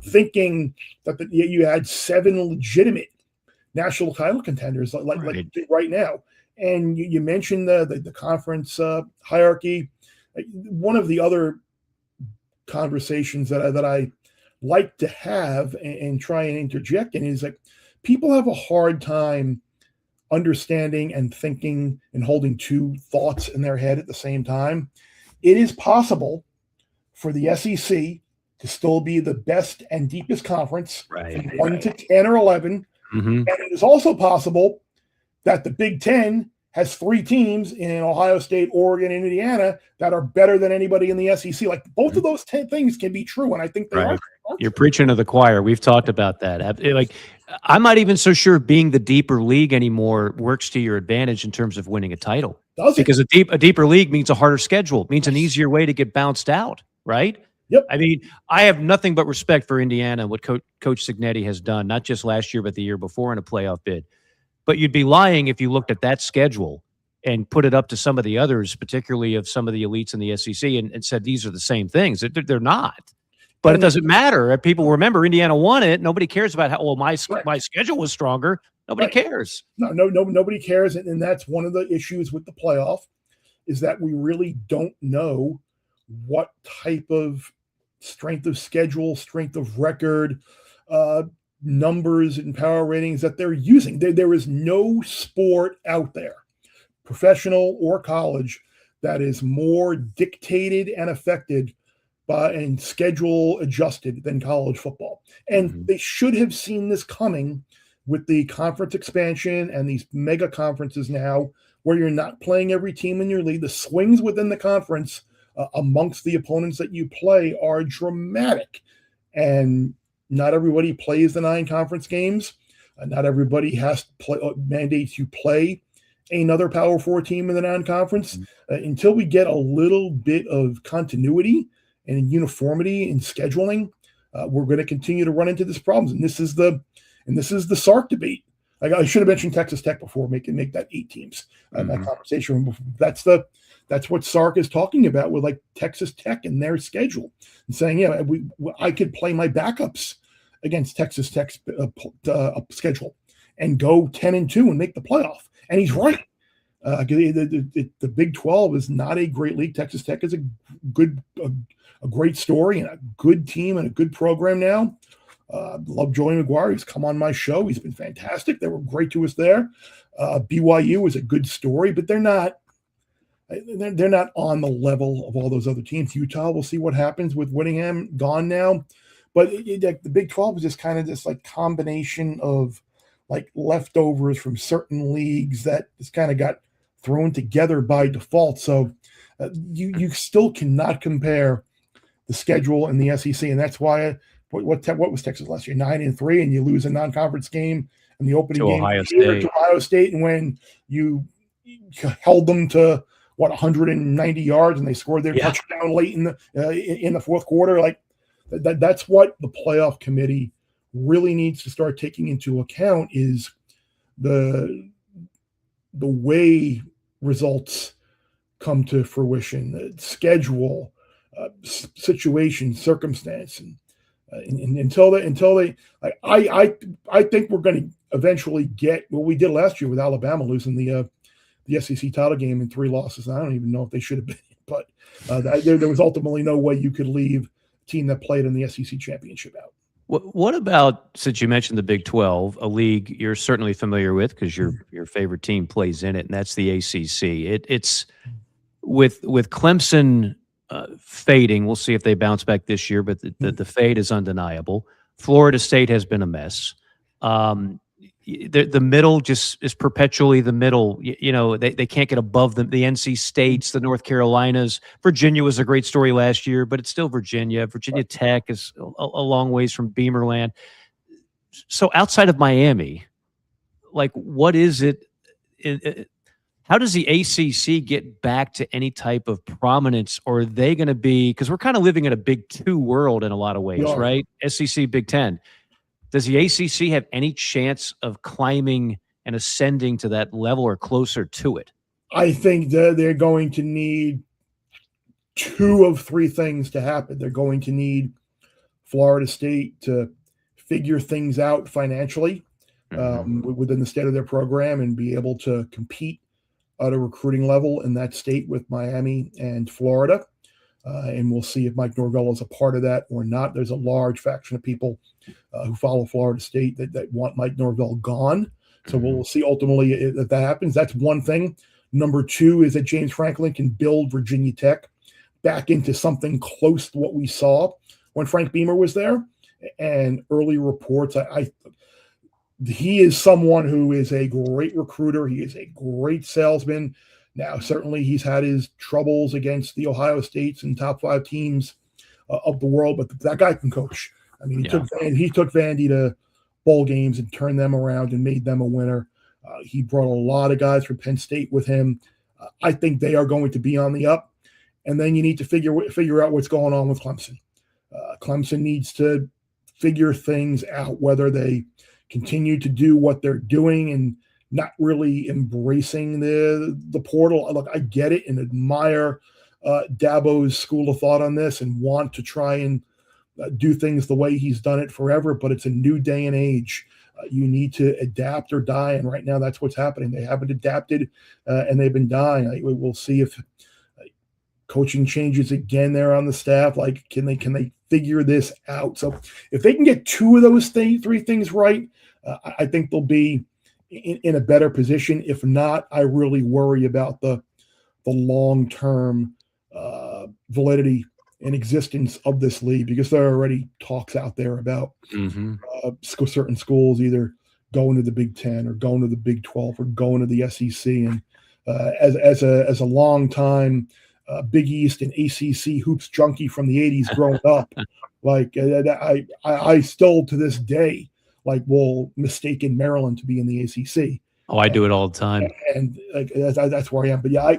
thinking that you had 7 legitimate national title contenders like right now? And you mentioned the conference hierarchy. One of the other conversations that I like to have and try and interject in is like people have a hard time understanding and thinking and holding 2 thoughts in their head at the same time. It is possible for the SEC to still be the best and deepest conference from 1 to 10 or 11. And it is also possible that the Big Ten has 3 teams in Ohio State, Oregon, and Indiana that are better than anybody in the SEC. Like both of those 10 things can be true, and I think they are. You're preaching to the choir. We've talked about that. Like, I'm not even so sure being the deeper league anymore works to your advantage in terms of winning a title. Does it? Because a deeper league means a harder schedule, means an easier way to get bounced out, right? Yep. I mean, I have nothing but respect for Indiana, what Coach Cignetti has done, not just last year, but the year before in a playoff bid. But you'd be lying if you looked at that schedule and put it up to some of the others, particularly of some of the elites in the SEC, and said these are the same things. They're not. But it doesn't matter. People remember Indiana won it. Nobody cares about how, well, my schedule was stronger. Nobody cares. No, nobody cares. And that's one of the issues with the playoff is that we really don't know what type of strength of schedule, strength of record, numbers and power ratings that they're using. There is no sport out there, professional or college, that is more dictated and affected by and schedule adjusted than college football. And they should have seen this coming with the conference expansion and these mega conferences now, where you're not playing every team in your league. The swings within the conference amongst the opponents that you play are dramatic. And not everybody plays the 9 conference games. Not everybody has to play, mandates you play another Power 4 team in the non-conference. Until we get a little bit of continuity and uniformity in scheduling, we're going to continue to run into these problems. And this is the Sark debate. Like, I should have mentioned Texas Tech before, make that 8 teams. That conversation. That's what Sark is talking about with like Texas Tech and their schedule, and saying, yeah, I could play my backups against Texas Tech's schedule and go 10-2 and make the playoff. And he's right. The Big 12 is not a great league. Texas Tech is a great story and a good team and a good program now. Love Joey McGuire. He's come on my show. He's been fantastic. They were great to us there. BYU is a good story, but they're not on the level of all those other teams. Utah, we'll see what happens with Whittingham gone now. But the Big 12 is just kind of this like combination of like leftovers from certain leagues that just kind of got thrown together by default. So you still cannot compare the schedule in the SEC, and that's why what was Texas last year? 9-3, and you lose a non-conference game in the opening game to Ohio State, and when you held them to 190 yards, and they scored their touchdown late in the fourth quarter, like that's what the playoff committee really needs to start taking into account, is the way results come to fruition, the schedule, situation, circumstance, and until they I think we're going to eventually get what we did last year with Alabama losing the SEC title game in 3 losses. And I don't even know if they should have been, but there was ultimately no way you could leave a team that played in the SEC championship out. What about, since you mentioned the Big 12, a league you're certainly familiar with because your favorite team plays in it, and that's the ACC. It's with Clemson fading. We'll see if they bounce back this year, but the fade is undeniable. Florida State has been a mess. The middle just is perpetually the middle. They can't get above the NC States, the North Carolinas. Virginia was a great story last year, but it's still Virginia. Virginia Tech is a long ways from Beamerland. So outside of Miami, like, what is it? How does the ACC get back to any type of prominence? Or are they going to be, because we're kind of living in a Big 2 world in a lot of ways, right? SEC, Big 10. Does the ACC have any chance of climbing and ascending to that level or closer to it? I think that they're going to need 2 of 3 things to happen. They're going to need Florida State to figure things out financially within the state of their program and be able to compete at a recruiting level in that state with Miami and Florida. And we'll see if Mike Norvell is a part of that or not. There's a large faction of people who follow Florida State that want Mike Norvell gone. So we'll see ultimately if that happens. That's one thing. Number 2 is that James Franklin can build Virginia Tech back into something close to what we saw when Frank Beamer was there. And early reports, he is someone who is a great recruiter. He is a great salesman. Now, certainly he's had his troubles against the Ohio States and top 5 teams of the world, but that guy can coach. I mean, he took Vandy to bowl games and turned them around and made them a winner. He brought a lot of guys from Penn State with him. I think they are going to be on the up. And then you need to figure out what's going on with Clemson. Clemson needs to figure things out, whether they continue to do what they're doing and not really embracing the portal. Look, I get it and admire Dabo's school of thought on this and want to try and do things the way he's done it forever, but it's a new day and age. You need to adapt or die, and right now that's what's happening. They haven't adapted, and they've been dying. We'll see if coaching changes again there on the staff. Like, can they figure this out? So if they can get 2 of those 3 things right, I think they'll be in a better position. If not, I really worry about the long-term validity and existence of this league, because there are already talks out there about certain schools either going to the Big 10 or going to the Big 12 or going to the SEC. And as a long time Big East and ACC hoops junkie from the 80s growing up, like I still to this day like will mistaken Maryland to be in the ACC. Oh, I do it all the time. And like, that's where I am. But yeah,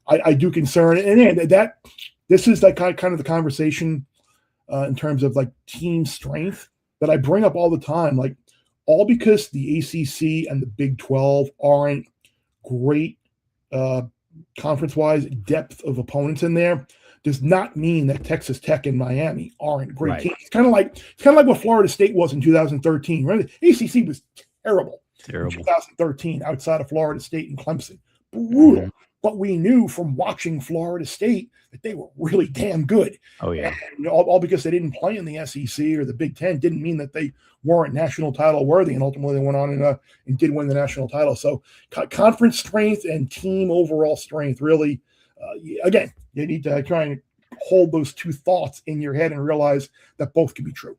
I do concern, and that this is like kind of the conversation in terms of like team strength that I bring up all the time. Like all because the ACC and the Big 12 aren't great conference-wise depth of opponents in there does not mean that Texas Tech and Miami aren't great teams. It's kind of like what Florida State was in 2013. Right? The ACC was terrible. In 2013 outside of Florida State and Clemson. Brutal. Mm-hmm. But we knew from watching Florida State that they were really damn good. Oh, yeah. And all because they didn't play in the SEC or the Big Ten didn't mean that they weren't national title worthy. And ultimately they went on and did win the national title. So conference strength and team overall strength really, again, you need to try and hold those two thoughts in your head and realize that both can be true.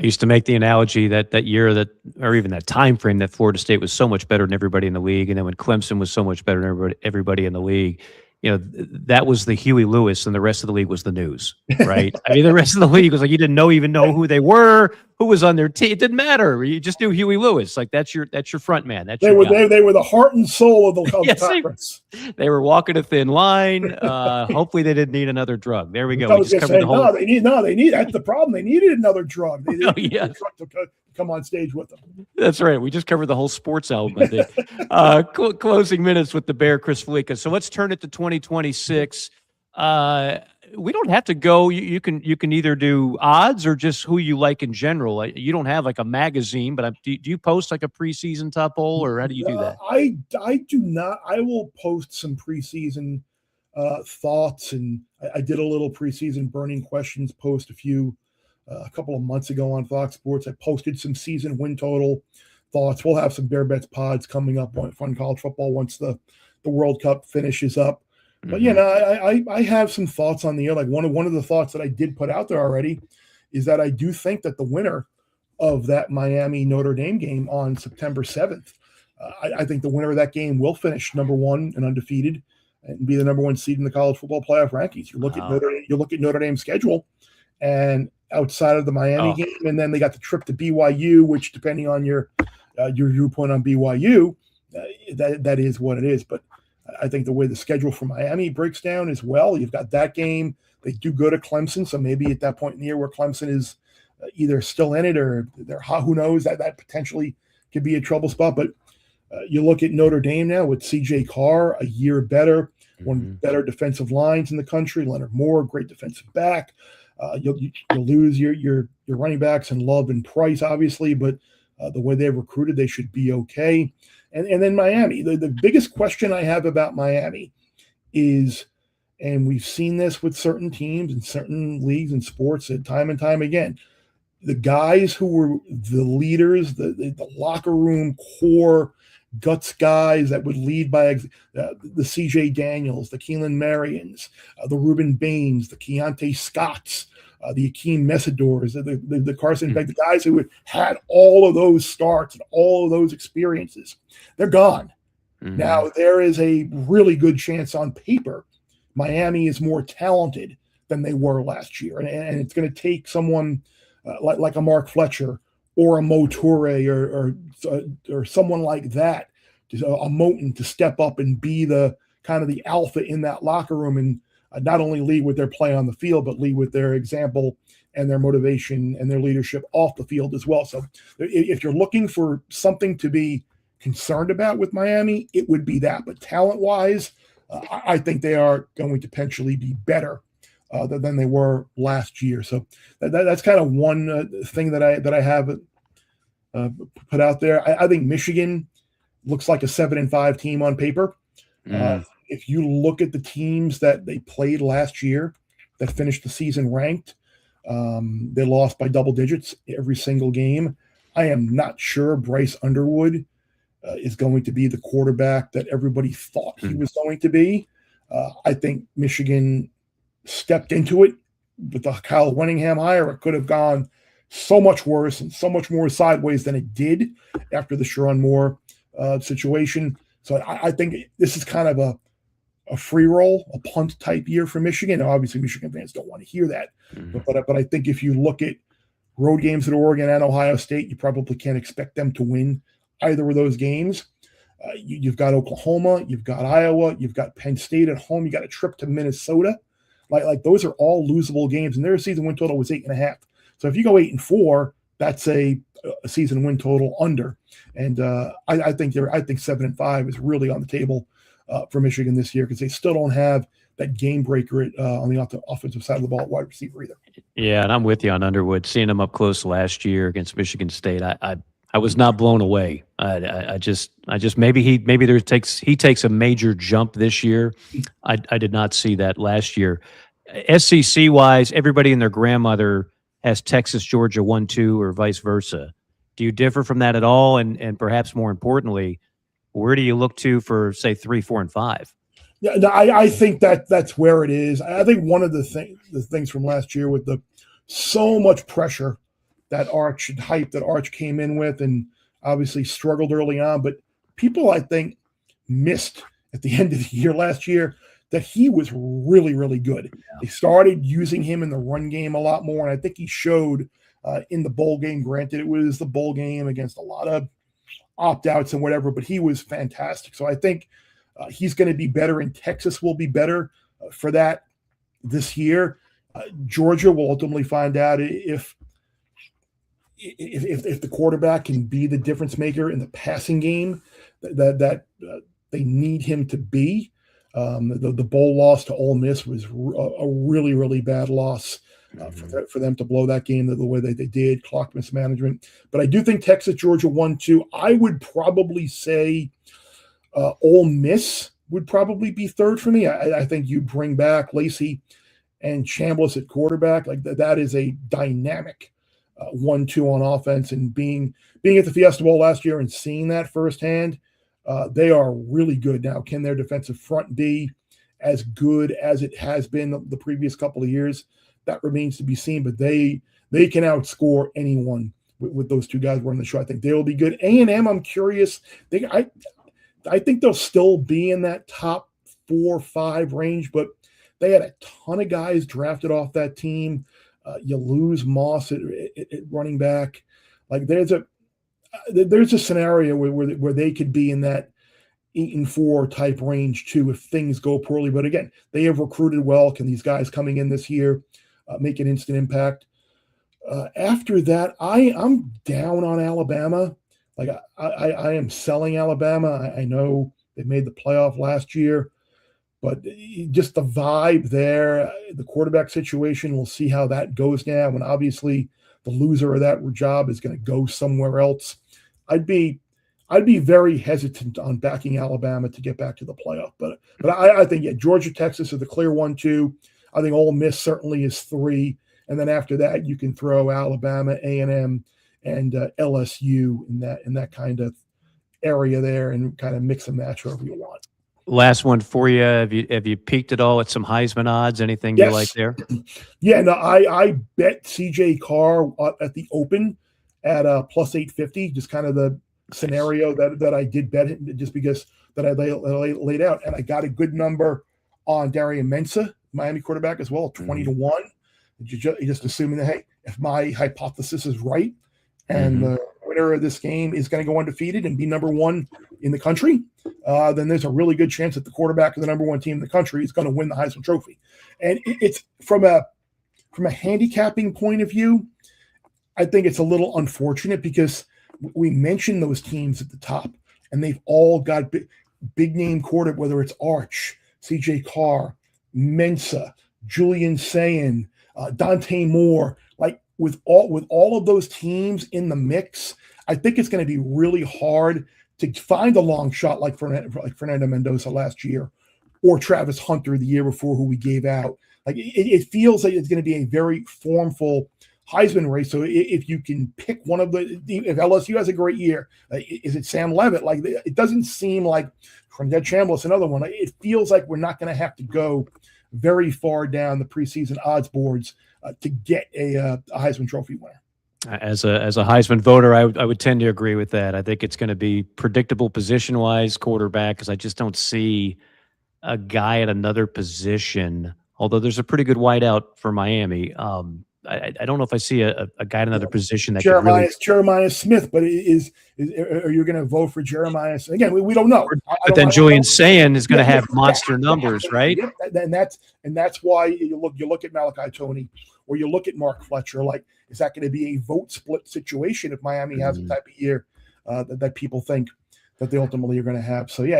I used to make the analogy that year or even that time frame that Florida State was so much better than everybody in the league, and then when Clemson was so much better than everybody in the league, that was the Huey Lewis, and the rest of the league was the news, right? I mean, the rest of the league was like you didn't even know who they were, who was on their team. It didn't matter. You just knew Huey Lewis. Like that's your front man. They were the heart and soul of the conference. They were walking a thin line. Hopefully, they didn't need another drug. There we go. That's the problem. They needed another drug. They needed a drug to come on stage with them. That's right. We just covered the whole sports album, I think. Closing minutes with the Bear, Chris Fallica. So let's turn it to 2026. We don't have to go. You can either do odds or just who you like in general. You don't have like a magazine, but do you post like a preseason top poll, or how do you do that? I do not. I will post some preseason thoughts, and I did a little preseason burning questions post a couple of months ago on Fox Sports. I posted some season win total thoughts. We'll have some Bear Bets pods coming up on college football once the World Cup finishes up. But I have some thoughts on the air. Like one of the thoughts that I did put out there already is that I do think that the winner of that Miami Notre Dame game on September 7th, I think the winner of that game will finish number one and undefeated and be the number one seed in the college football playoff rankings. You look at Notre Dame's schedule, and outside of the Miami game, and then they got the trip to BYU, which depending on your viewpoint on BYU, that is what it is. But I think the way the schedule for Miami breaks down as well, you've got that game. They do go to Clemson, so maybe at that point in the year where Clemson is either still in it or they're hot, who knows, that potentially could be a trouble spot. But you look at Notre Dame now with C.J. Carr, a year better, one of the better defensive lines in the country. Leonard Moore, great defensive back. You'll lose your running backs and Love and Price, obviously, but the way they've recruited, they should be okay. And then Miami, the biggest question I have about Miami is, and we've seen this with certain teams and certain leagues and sports time and time again, the guys who were the leaders, the locker room core guts guys that would lead by the C.J. Daniels, the Keelan Marions, the Reuben Baines, the Keontae Scotts, the Akeem Messidors, the Carson Beck, the guys who had all of those starts and all of those experiences, they're gone. Mm-hmm. Now, there is a really good chance on paper Miami is more talented than they were last year. And it's going to take someone like a Mark Fletcher or a Mo Toure or someone like that, a Moton, to step up and be the kind of the alpha in that locker room and not only lead with their play on the field, but lead with their example and their motivation and their leadership off the field as well. So if you're looking for something to be concerned about with Miami, it would be that. But talent-wise, I think they are going to potentially be better than they were last year. So that's kind of one thing that I have put out there. I think Michigan looks like a 7-5 team on paper. If you look at the teams that they played last year that finished the season ranked, they lost by double digits every single game. I am not sure Bryce Underwood is going to be the quarterback that everybody thought he was going to be. I think Michigan stepped into it with the Kyle Winningham hire. It could have gone so much worse and so much more sideways than it did after the Sherrod Moore situation. So I think this is kind of a free roll, a punt type year for Michigan. Now, obviously, Michigan fans don't want to hear that, but I think if you look at road games at Oregon and Ohio State. You probably can't expect them to win either of those games. You've got Oklahoma, you've got Iowa, you've got Penn State at home. You got a trip to Minnesota. Like those are all losable games, and their season win total was 8.5. So if you go 8-4, that's a season win total under. And I think 7-5 is really on the table for Michigan this year, because they still don't have that game breaker on the offensive side of the ball at wide receiver either. Yeah, and I'm with you on Underwood. Seeing him up close last year against Michigan State, I was not blown away. I just maybe he takes a major jump this year. I did not see that last year. SEC wise, everybody and their grandmother has Texas, Georgia 1-2 or vice versa. Do you differ from that at all? And perhaps more importantly, where do you look to for say 3, 4, and 5? Yeah, no, I think that's where it is. I think one of the things from last year with the so much pressure that Arch came in with, and obviously struggled early on, but people I think missed at the end of the year last year that he was really, really good. Yeah. They started using him in the run game a lot more, and I think he showed in the bowl game. Granted, it was the bowl game against a lot of opt-outs and whatever, but he was fantastic. So I think he's going to be better, and Texas will be better for that this year. Georgia will ultimately find out if the quarterback can be the difference maker in the passing game that they need him to be. The bowl loss to Ole Miss was a really, really bad loss for them to blow that game the way that they did, clock mismanagement. But I do think Texas, Georgia 1-2. I would probably say Ole Miss would probably be third for me. I think you bring back Lacey and Chambliss at quarterback. Like that is a dynamic 1-2 on offense, and being at the Fiesta Bowl last year and seeing that firsthand, they are really good now. Can their defensive front be as good as it has been the previous couple of years? That remains to be seen, but they can outscore anyone with those two guys running the show. I think they will be good. A&M, I'm curious. I think they'll still be in that top 4 or 5 range, but they had a ton of guys drafted off that team. You lose Moss at running back. Like there's a scenario where they could be in that 8-4 type range too if things go poorly. But again, they have recruited well. Can these guys coming in this year make an instant impact? After that, I'm down on Alabama. Like I am selling Alabama. I know they made the playoff last year, but just the vibe there, the quarterback situation, we'll see how that goes now. And obviously the loser of that job is going to go somewhere else. I'd be very hesitant on backing Alabama to get back to the playoff. But I think, yeah, Georgia, Texas are the clear 1-2. I think Ole Miss certainly is 3. And then after that, you can throw Alabama, A&M, and LSU in that kind of area there, and kind of mix and match wherever you want. Last one for you. Have you peeked at all at some Heisman odds? Anything you like there? Yeah, no, I bet CJ Carr at the Open at plus 850. Just kind of the scenario that I did bet it, just because that I laid out, and I got a good number on Darian Mensah, Miami quarterback, as well, 20-1. Just assuming that, hey, if my hypothesis is right, and the winner of this game is going to go undefeated and be number 1 in the country, then there's a really good chance that the quarterback of the number 1 team in the country is going to win the Heisman Trophy. And it's from a handicapping point of view, I think it's a little unfortunate because we mentioned those teams at the top, and they've all got big name quarterback, whether it's Arch, CJ Carr, Mensah, Julian Sayin, Dante Moore. Like with all of those teams in the mix, I think it's going to be really hard to find a long shot like Fernando Mendoza last year, or Travis Hunter the year before, who we gave out. Like it feels like it's going to be a very formful Heisman race. So if you can pick one of if LSU has a great year, is it Sam Levitt? Like it doesn't seem like Trinidad Chambliss, another one. It feels like we're not going to have to go very far down the preseason odds boards to get a Heisman Trophy winner. As a Heisman voter, I would tend to agree with that. I think it's going to be predictable position-wise quarterback, because I just don't see a guy at another position, although there's a pretty good wideout for Miami, I don't know if I see a guy in another position that could really. Jeremiah Smith, but are you going to vote for Jeremiah? Again, we don't know. But then Julian Sayin is going to have monster numbers, right? And that's why you look at Malachi Toney, or you look at Mark Fletcher. Like, is that going to be a vote split situation if Miami has the type of year that people think that they ultimately are going to have? So yeah,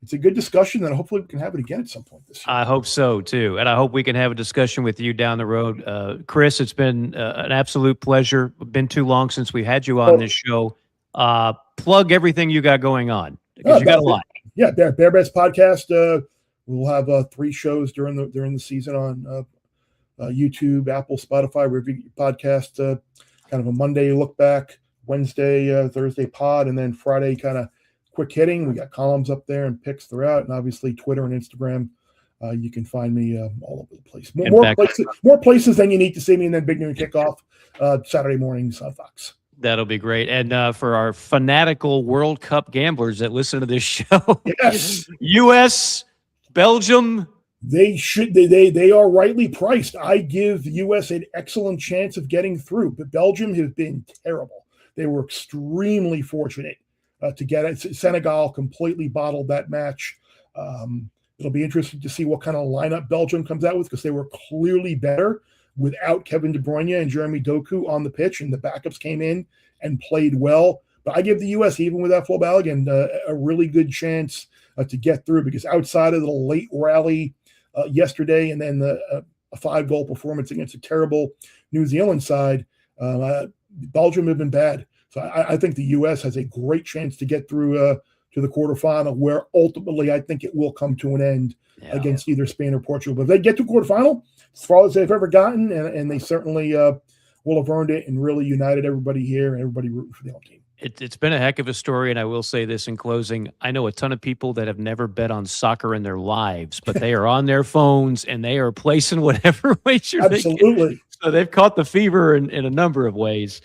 it's a good discussion, and hopefully we can have it again at some point this year. I hope so, too. And I hope we can have a discussion with you down the road. Chris, it's been an absolute pleasure. Been too long since we had you on this show. Plug everything you got going on, because you got a lot. Yeah, Bear Bets Podcast. We'll have 3 shows during the season on YouTube, Apple, Spotify, review podcast. Kind of a Monday look back, Wednesday, Thursday pod, and then Friday kind of quick hitting. We got columns up there and picks throughout, and obviously Twitter and Instagram. You can find me all over the place. More places than you need to see me, and then Big Noon Kickoff Saturday mornings on Fox. That'll be great. And for our fanatical World Cup gamblers that listen to this show, yes, U.S., Belgium. They are rightly priced. I give the U.S. an excellent chance of getting through, but Belgium has been terrible. They were extremely fortunate to get it. Senegal completely bottled that match. It'll be interesting to see what kind of lineup Belgium comes out with, because they were clearly better without Kevin De Bruyne and Jeremy Doku on the pitch, and the backups came in and played well. But I give the U.S., even without Flo Balogun, a really good chance to get through, because outside of the late rally yesterday and then a 5-goal performance against a terrible New Zealand side, Belgium have been bad. So I think the U.S. has a great chance to get through to the quarterfinal, where ultimately I think it will come to an end against either Spain or Portugal. But if they get to quarterfinal, as far as they've ever gotten, and they certainly will have earned it and really united everybody here and everybody rooting for the home team. It's been a heck of a story, and I will say this in closing. I know a ton of people that have never bet on soccer in their lives, but they are on their phones, and they are placing whatever wager they can. So they've caught the fever in a number of ways.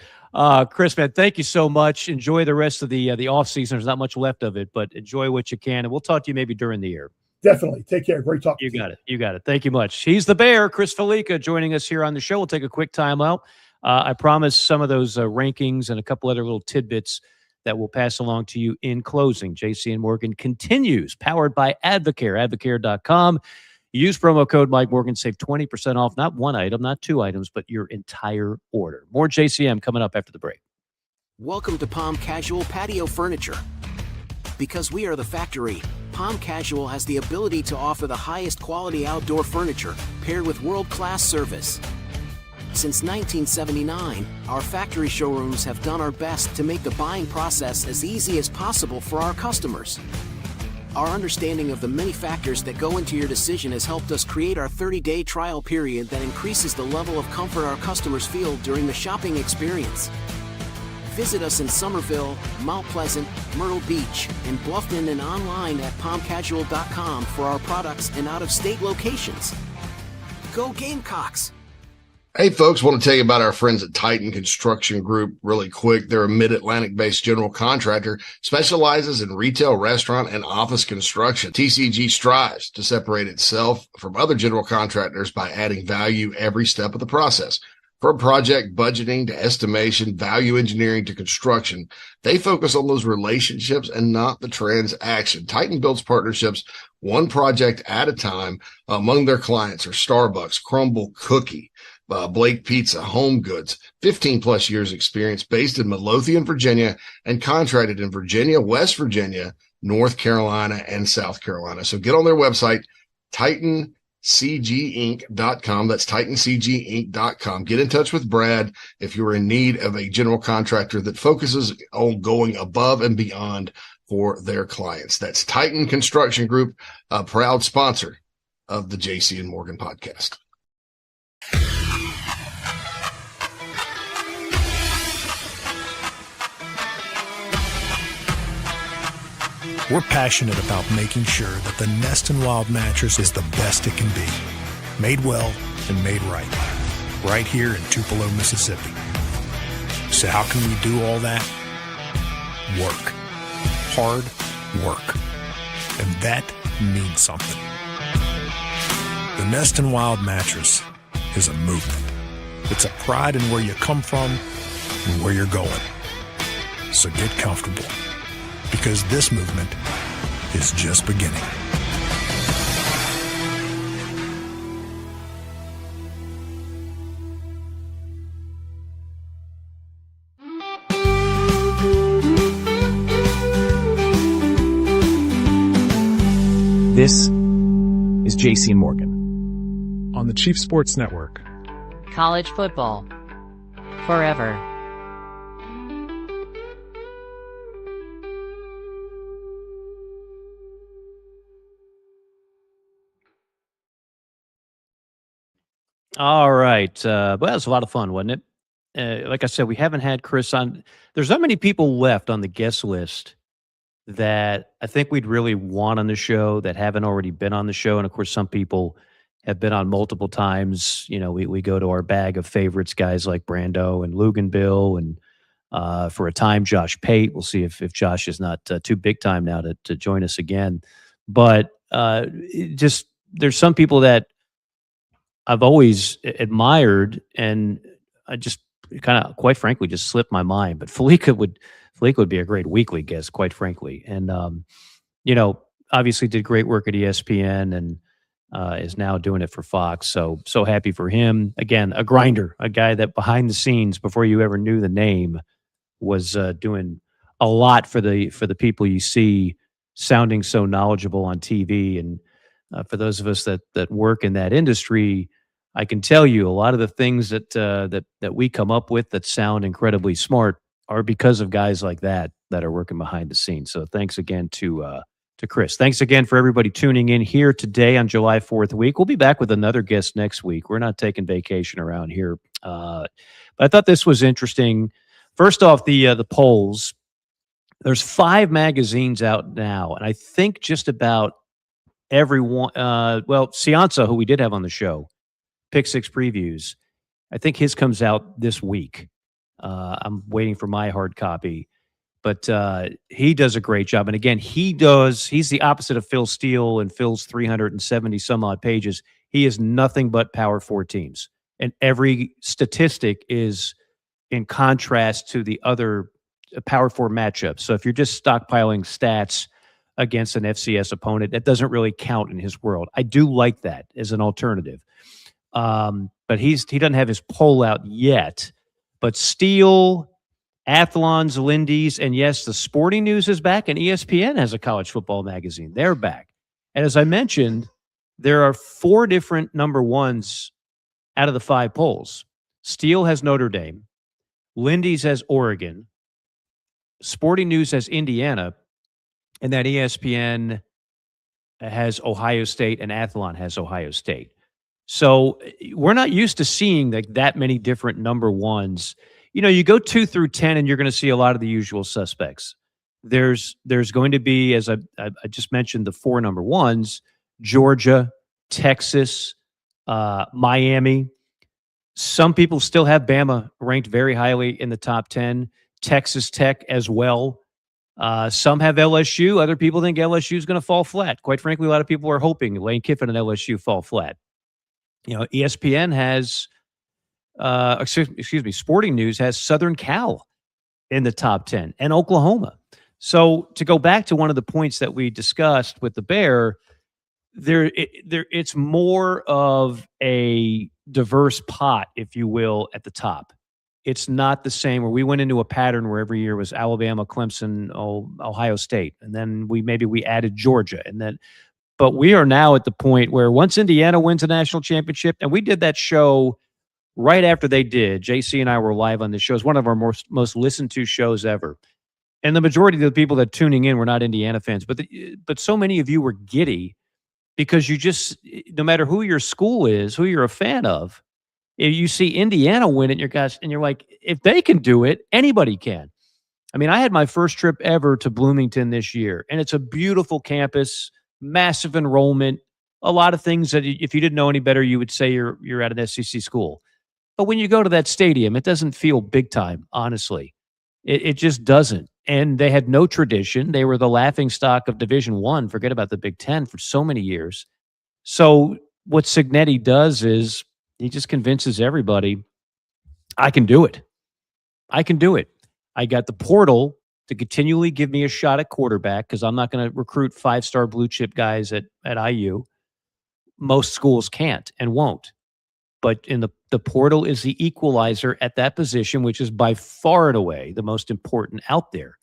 Chris, man, thank you so much. Enjoy the rest of the offseason. There's not much left of it, but enjoy what you can, and we'll talk to you maybe during the year. Definitely. Take care. Great talking. You got it. Thank you much. He's the Bear, Chris Fallica, joining us here on the show. We'll take a quick time out. I promise some of those rankings and a couple other little tidbits that we'll pass along to you in closing. JC and Morgan continues, powered by Advocare, advocare.com. Use promo code Mike Morgan, save 20% off, not one item, not 2 items, but your entire order. More JCM coming up after the break. Welcome to Palm Casual Patio Furniture. Because we are the factory, Palm Casual has the ability to offer the highest quality outdoor furniture paired with world-class service. Since 1979, our factory showrooms have done our best to make the buying process as easy as possible for our customers. Our understanding of the many factors that go into your decision has helped us create our 30-day trial period that increases the level of comfort our customers feel during the shopping experience. Visit us in Somerville, Mount Pleasant, Myrtle Beach, and Bluffton, and online at palmcasual.com for our products and out-of-state locations. Go Gamecocks! Hey folks, want to tell you about our friends at Titan Construction Group really quick. They're a mid-Atlantic based general contractor, specializes in retail, restaurant, and office construction. TCG strives to separate itself from other general contractors by adding value every step of the process. From project budgeting to estimation, value engineering to construction, they focus on those relationships and not the transaction. Titan builds partnerships one project at a time. Among their clients are Starbucks, Crumble Cookie, Blake Pizza, Home Goods, 15 plus years experience, based in Midlothian, Virginia, and contracted in Virginia, West Virginia, North Carolina, and South Carolina. So get on their website, TitanCGinc.com. That's TitanCGinc.com. Get in touch with Brad if you're in need of a general contractor that focuses on going above and beyond for their clients. That's Titan Construction Group, a proud sponsor of the JC and Morgan podcast. We're passionate about making sure that the Nest and Wild mattress is the best it can be. Made well and made right here in Tupelo, Mississippi. So how can we do all that? Work. Hard work. And that means something. The Nest and Wild mattress is a movement. It's a pride in where you come from and where you're going. So get comfortable, because this movement is just beginning. This is JC Morgan On the Chief Sports Network. College football. Forever. All right. Well, that was a lot of fun, wasn't it? Like I said, we haven't had Chris on. There's not many people left on the guest list that I think we'd really want on the show that haven't already been on the show. And of course, some people have been on multiple times. You know, we go to our bag of favorites, guys like Brando and Luganbill, and for a time, Josh Pate. We'll see if Josh is not too big time now to join us again. But just there's some people that I've always admired, and I just kind of, quite frankly, just slipped my mind. But Fallica would be a great weekly guest, quite frankly. And, you know, obviously did great work at ESPN and is now doing it for Fox. So happy for him. Again, a grinder, a guy that behind the scenes, before you ever knew the name, was doing a lot for the people you see sounding so knowledgeable on TV. And for those of us that work in that industry, I can tell you a lot of the things that we come up with that sound incredibly smart are because of guys like that are working behind the scenes. So thanks again to Chris. Thanks again for everybody tuning in here today on July 4th week. We'll be back with another guest next week. We're not taking vacation around here. But I thought this was interesting. First off, the polls. There's 5 magazines out now, and I think just about everyone, Cianza, who we did have on the show, Pick Six Previews, I think his comes out this week. I'm waiting for my hard copy, but he does a great job. And again, he's the opposite of Phil Steele and Phil's 370 some odd pages. He is nothing but Power 4 teams. And every statistic is in contrast to the other Power 4 matchups. So if you're just stockpiling stats against an FCS opponent, that doesn't really count in his world. I do like that as an alternative. But he doesn't have his poll out yet. But Steele, Athlon's, Lindy's, and yes, the Sporting News is back, and ESPN has a college football magazine. They're back. And as I mentioned, there are 4 different number ones out of the 5 polls. Steele has Notre Dame. Lindy's has Oregon. Sporting News has Indiana. And then ESPN has Ohio State, and Athlon has Ohio State. So we're not used to seeing that many different number ones. You know, you go 2 through 10, and you're going to see a lot of the usual suspects. There's going to be, as I just mentioned, the 4 number ones: Georgia, Texas, Miami. Some people still have Bama ranked very highly in the top 10. Texas Tech as well. Some have LSU. Other people think LSU is going to fall flat. Quite frankly, a lot of people are hoping Lane Kiffin and LSU fall flat. You know, ESPN has, Sporting News has Southern Cal in the top 10 and Oklahoma. So to go back to one of the points that we discussed with the Bear, it's more of a diverse pot, if you will, at the top. It's not the same where we went into a pattern where every year was Alabama, Clemson, Ohio State, and then we added Georgia, but we are now at the point where once Indiana wins a national championship, and we did that show right after they did. JC and I were live on this show. It's one of our most listened to shows ever. And the majority of the people that tuning in were not Indiana fans, but so many of you were giddy because you just, no matter who your school is, who you're a fan of, if you see Indiana win it, and you're like, if they can do it, anybody can. I mean, I had my first trip ever to Bloomington this year, and it's a beautiful campus, massive enrollment, a lot of things that if you didn't know any better, you would say you're at an SEC school. But when you go to that stadium, it doesn't feel big time, honestly. It just doesn't. And they had no tradition. They were the laughingstock of Division I. Forget about the Big Ten for so many years. So what Cignetti does is he just convinces everybody I can do it. I can do it. I got the portal to continually give me a shot at quarterback because I'm not going to recruit 5-star blue chip guys at IU. Most schools can't and won't. But in the portal is the equalizer at that position, which is by far and away the most important out there.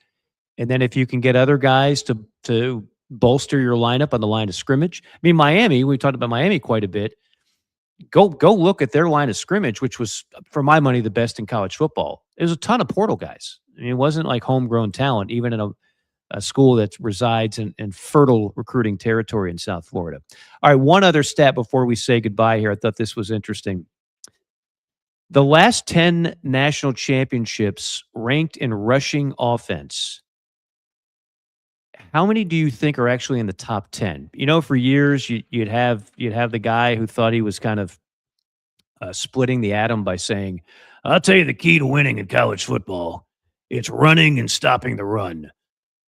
And then if you can get other guys to bolster your lineup on the line of scrimmage. I mean, Miami, we talked about Miami quite a bit. Go look at their line of scrimmage, which was, for my money, the best in college football. There's a ton of portal guys. I mean, it wasn't like homegrown talent, even in a school that resides in fertile recruiting territory in South Florida. All right, one other stat before we say goodbye here. I thought this was interesting. The last 10 national championships ranked in rushing offense, how many do you think are actually in the top 10? You know, for years, you'd have the guy who thought he was kind of splitting the atom by saying, I'll tell you the key to winning in college football. It's running and stopping the run.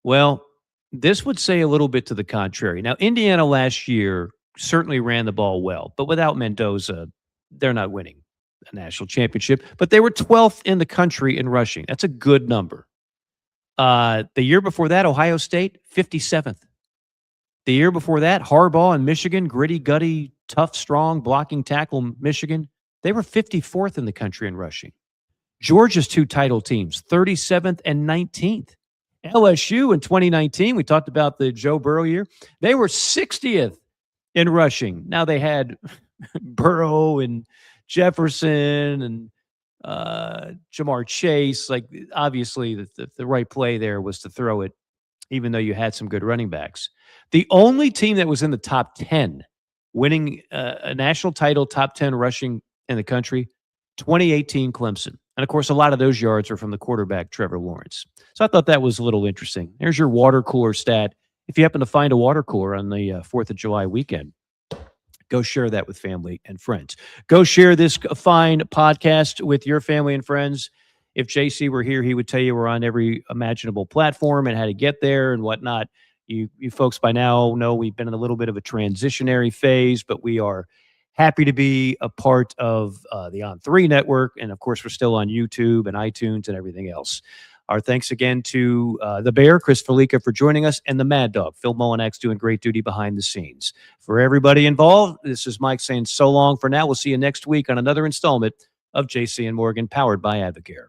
Well, this would say a little bit to the contrary. Now, Indiana last year certainly ran the ball well, but without Mendoza, they're not winning a national championship. But they were 12th in the country in rushing. That's a good number. The year before that, Ohio State, 57th. The year before that, Harbaugh in Michigan, gritty, gutty, tough, strong, blocking tackle Michigan, they were 54th in the country in rushing. Georgia's 2 title teams, 37th and 19th. LSU in 2019, we talked about the Joe Burrow year, they were 60th in rushing. Now they had Burrow and Jefferson and Jamar Chase. Like, obviously, the right play there was to throw it, even though you had some good running backs. The only team that was in the top 10, winning a national title, top 10 rushing in the country, 2018 Clemson. And, of course, a lot of those yards are from the quarterback, Trevor Lawrence. So I thought that was a little interesting. There's your water cooler stat. If you happen to find a water cooler on the 4th of July weekend, go share that with family and friends. Go share this fine podcast with your family and friends. If JC were here, he would tell you we're on every imaginable platform and how to get there and whatnot. You folks by now know we've been in a little bit of a transitionary phase, but we are happy to be a part of the On3 network. And, of course, we're still on YouTube and iTunes and everything else. Our thanks again to the Bear, Chris Fallica, for joining us, and the Mad Dog, Phil Mullinax, doing great duty behind the scenes. For everybody involved, this is Mike saying so long for now. We'll see you next week on another installment of JC and Morgan, powered by Advocare.